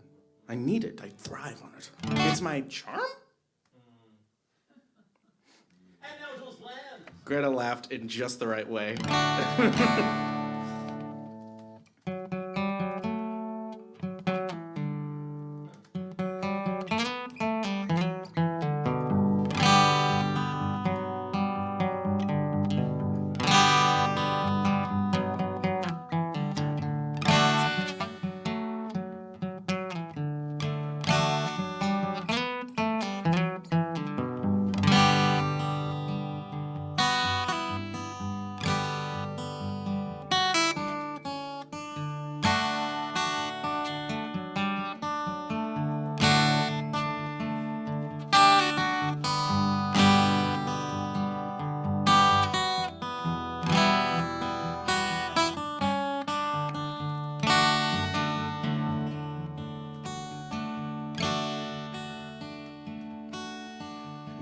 I need it. I thrive on it. It's my charm. And now Jules Lamb. Greta laughed in just the right way.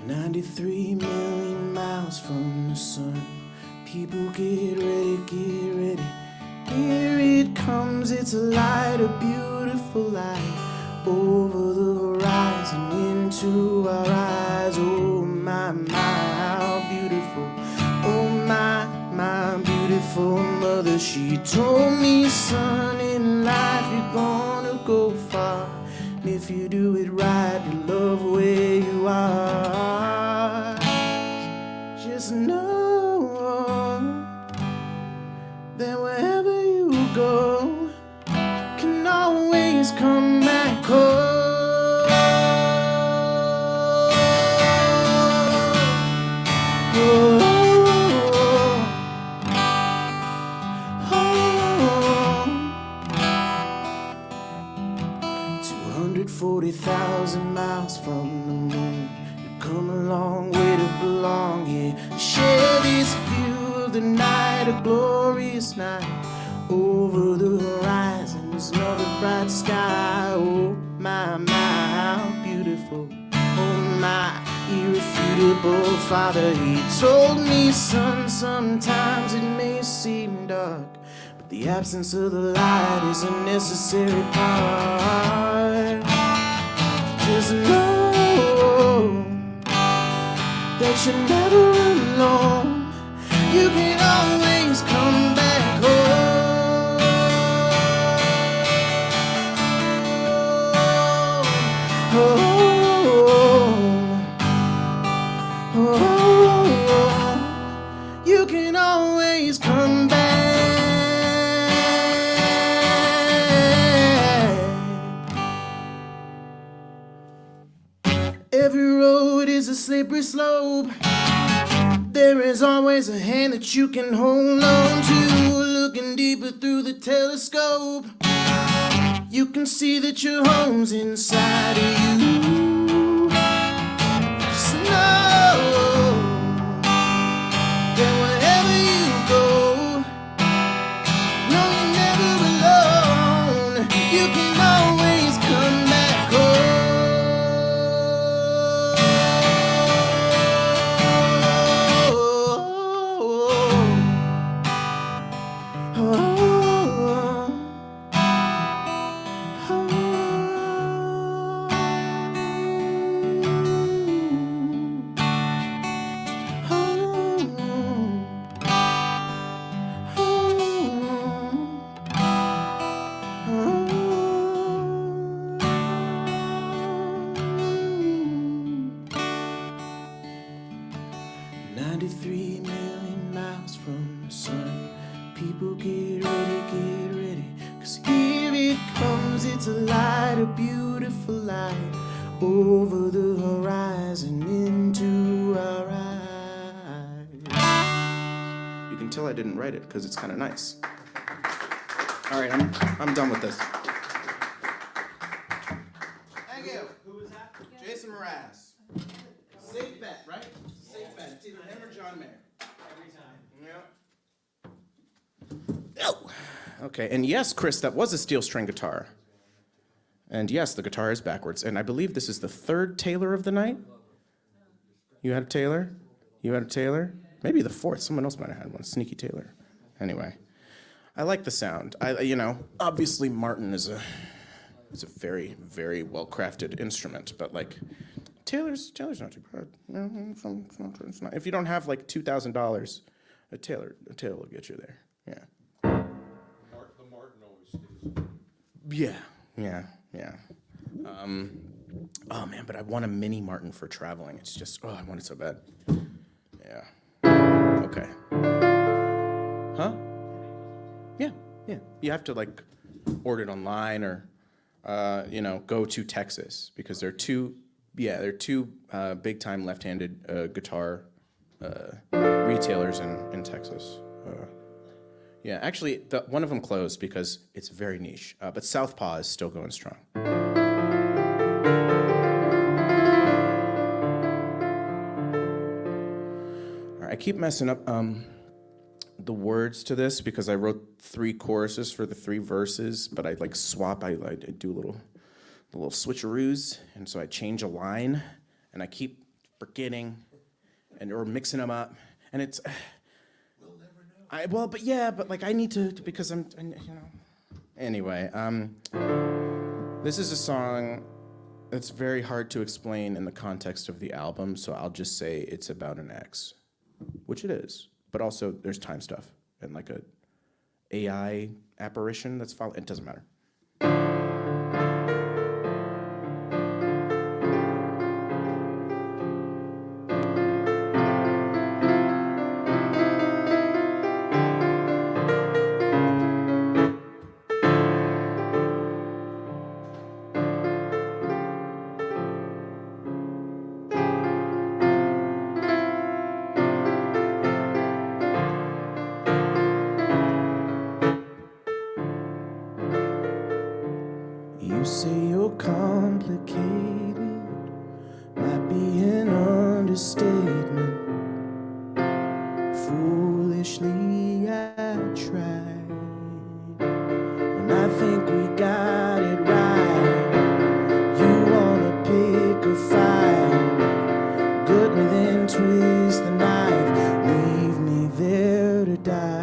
93 million miles from the sun. People get ready. Here it comes, it's a light, a beautiful light. Over the horizon, into our eyes. Oh my, how beautiful. Oh my beautiful mother. She told me, son, in life you're gonna go far. And if you do it right, you love where you are. Just know that wherever you go, can always come back home. Oh, oh, 240,000 miles from the moon. You come a long way to belong here. Share this view of the night, a glorious night. Over the horizon is another bright sky. Oh my, how beautiful. Oh my, irrefutable father. He told me, son, sometimes it may seem dark, but the absence of the light is a necessary part. Just know that you're never alone. You can always come back home. You can always come back. Every road is a slippery slope. There is always a hand that you can hold on to. Looking deeper through the telescope, you can see that your home's inside of you. Just know that wherever you go, no, you're never alone. You can always come back home. Over the horizon, into our eyes. You can tell I didn't write it because it's kind of nice. All right, I'm done with this. Thank you. Who was that? Jason Mraz. Safe bet, right? Safe bet. It's either him or John Mayer. Every time. Yeah. No. Okay, and yes, Chris, that was a steel string guitar. And yes, the guitar is backwards. And I believe this is the third Taylor of the night. You had a Taylor? You had a Taylor? Maybe the fourth. Someone else might have had one. Sneaky Taylor. Anyway, I like the sound. Obviously Martin is a very, very well-crafted instrument, but like Taylor's not too bad. No, it's not. If you don't have like $2,000, a Taylor will get you there. Yeah. The Martin always stays. Yeah. Oh man, but I want a mini Martin for traveling. It's just, I want it so bad. Yeah. Okay. Huh? Yeah. You have to like order it online or, go to Texas because there are two big time left-handed guitar retailers in Texas. Actually, one of them closed because it's very niche, but Southpaw is still going strong. I keep messing up the words to this because I wrote 3 choruses for the 3 verses, but I like swap. I do little switcheroos, and so I change a line, and I keep forgetting, or mixing them up, and it's. We'll never know. But I need to because I'm. Anyway, this is a song that's very hard to explain in the context of the album, so I'll just say it's about an ex. Which it is, but also there's time stuff and like a AI apparition that's following. It doesn't matter. You say you're complicated, might be an understatement. Foolishly I tried, when I think we got it right. You wanna pick a fight, gut me then twist the knife, leave me there to die.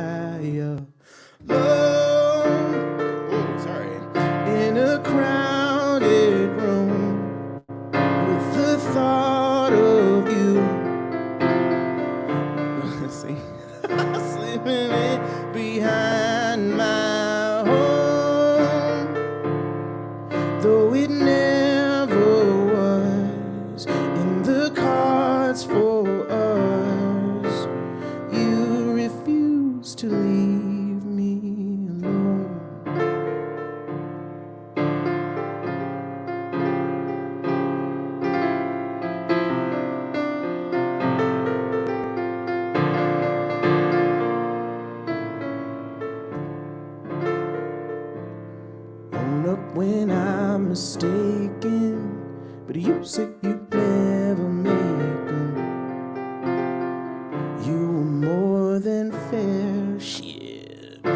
In a crowded room with the thought of you. See, sleeping in behind my home, though it never was in the cards for us. You refuse to leave me alone. When I'm mistaken, but you say you never make them. You were more than fair, shit. You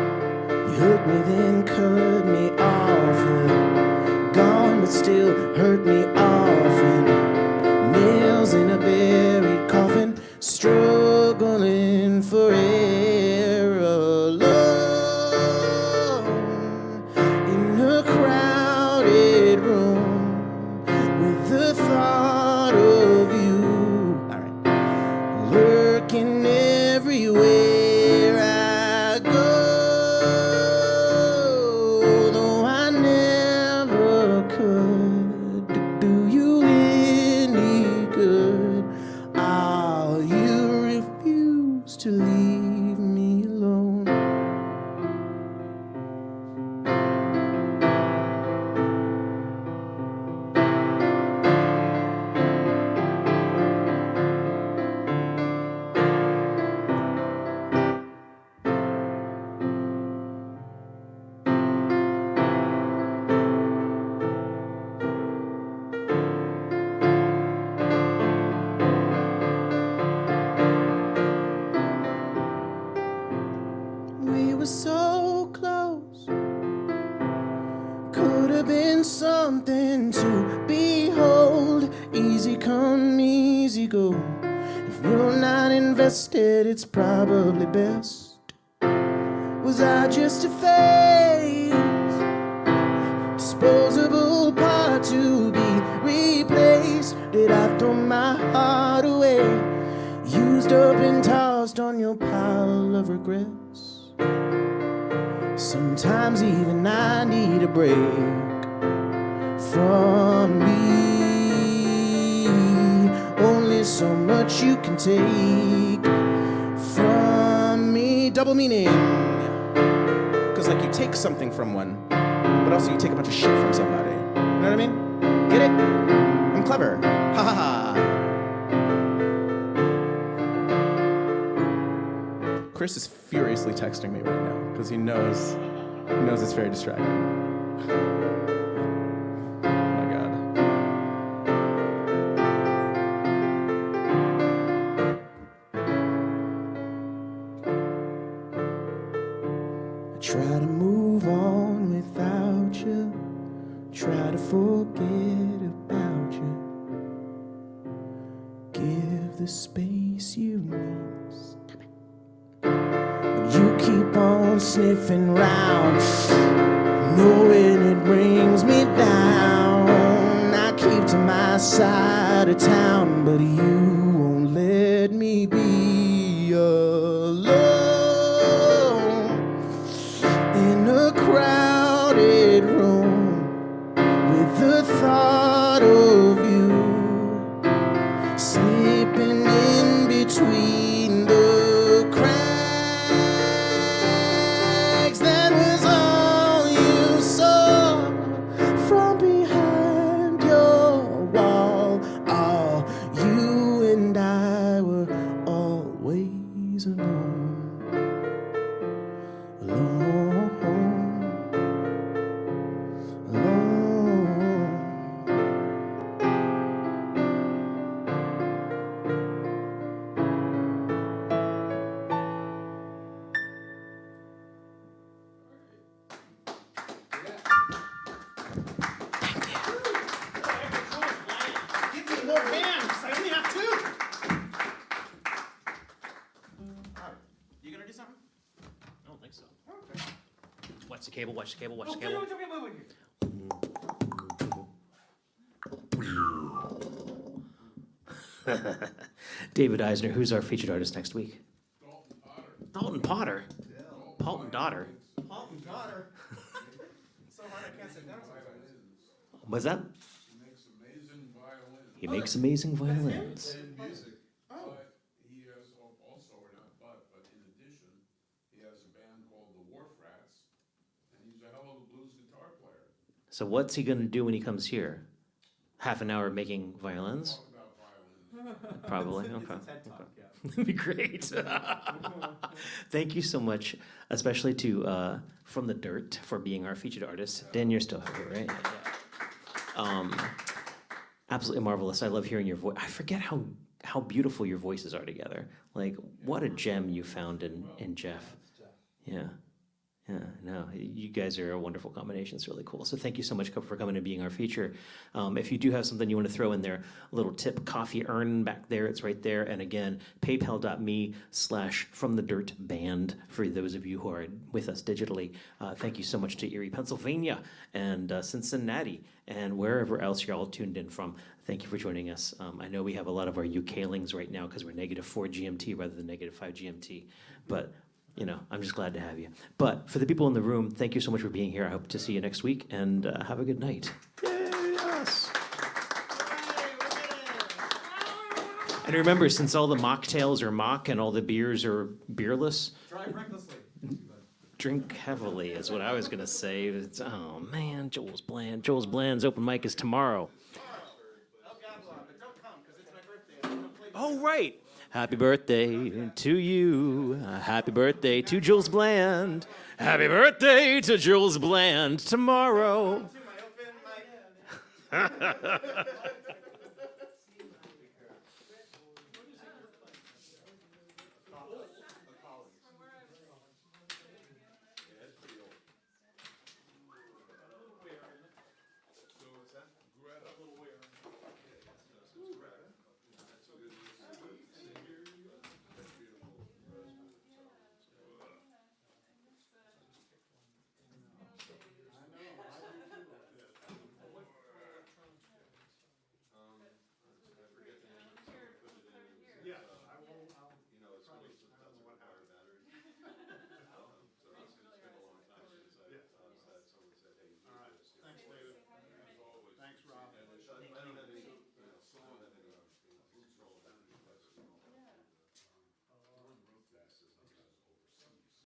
hurt me then cut me off, gone but still hurt me often. Nails in a buried coffin, struggling for air alone. Room with the thought of you. All right. Lurking everywhere I go, though I never could do you any good. You refuse to leave me alone. We were so close, could have been something to behold. Easy come, easy go, If you're not invested, it's probably best. Was I just a phase? Disposable part to be replaced? Did I throw my heart away? Used up and tossed on your pile of regrets? Sometimes even I need a break from me. Only so much you can take from me. Double meaning. Cause like you take something from one, but also you take a bunch of shit from somebody. You know what I mean? Get it? I'm clever. Ha ha ha. Chris is furiously texting me right now because he knows it's very distracting. Oh my God. I try to move on without you, try to forget about you, give the space you need. You keep on sniffing round, knowing it brings me down. I keep to my side of town, but you won't let me be alone. In a crowded room, with the thought of you, sleeping in between the cracks. That was all you saw from behind your wall. Oh, you and I were always alone. Alone. Alone. Give me more bands. I only have two. You gonna do something? I don't think so. Watch the cable, watch the cable, watch the Okay, cable. okay, wait. David Eisner, who's our featured artist next week? Dalton Potter. Paul and Daughter. Dalton Potter. So hard I can't sit down. What's that? He makes amazing violins. And music. But he has also, or not but in addition, he has a band called the Wharf Rats, and he's a hell of a blues guitar player. So what's he gonna do when he comes here? Half an hour making violins? Probably. Okay. That'd be great. Thank you so much, especially to From the Dirt for being our featured artist. Dan, you're still here, right? Yeah. Absolutely marvelous. I love hearing your voice. I forget how beautiful your voices are together. Like, what a gem you found in Jeff. Yeah. Yeah, no, you guys are a wonderful combination. It's really cool. So thank you so much for coming and being our feature. If you do have something you want to throw in there, a little tip, coffee earn back there. It's right there. And again, paypal.me/FromTheDirtBand for those of you who are with us digitally. Thank you so much to Erie, Pennsylvania, and Cincinnati, and wherever else you're all tuned in from. Thank you for joining us. I know we have a lot of our UKlings right now because we're -4 GMT rather than -5 GMT. But you know, I'm just glad to have you. But for the people in the room, thank you so much for being here. I hope to see you next week, and have a good night. Yes. And remember, since all the mocktails are mock and all the beers are beerless, Drive recklessly. drink heavily is what I was going to say. It's, oh, man, Joel's Bland. Joel's Bland's open mic is tomorrow. Oh, right. Happy birthday to you. Happy birthday to Jules Bland. Happy birthday to Jules Bland tomorrow.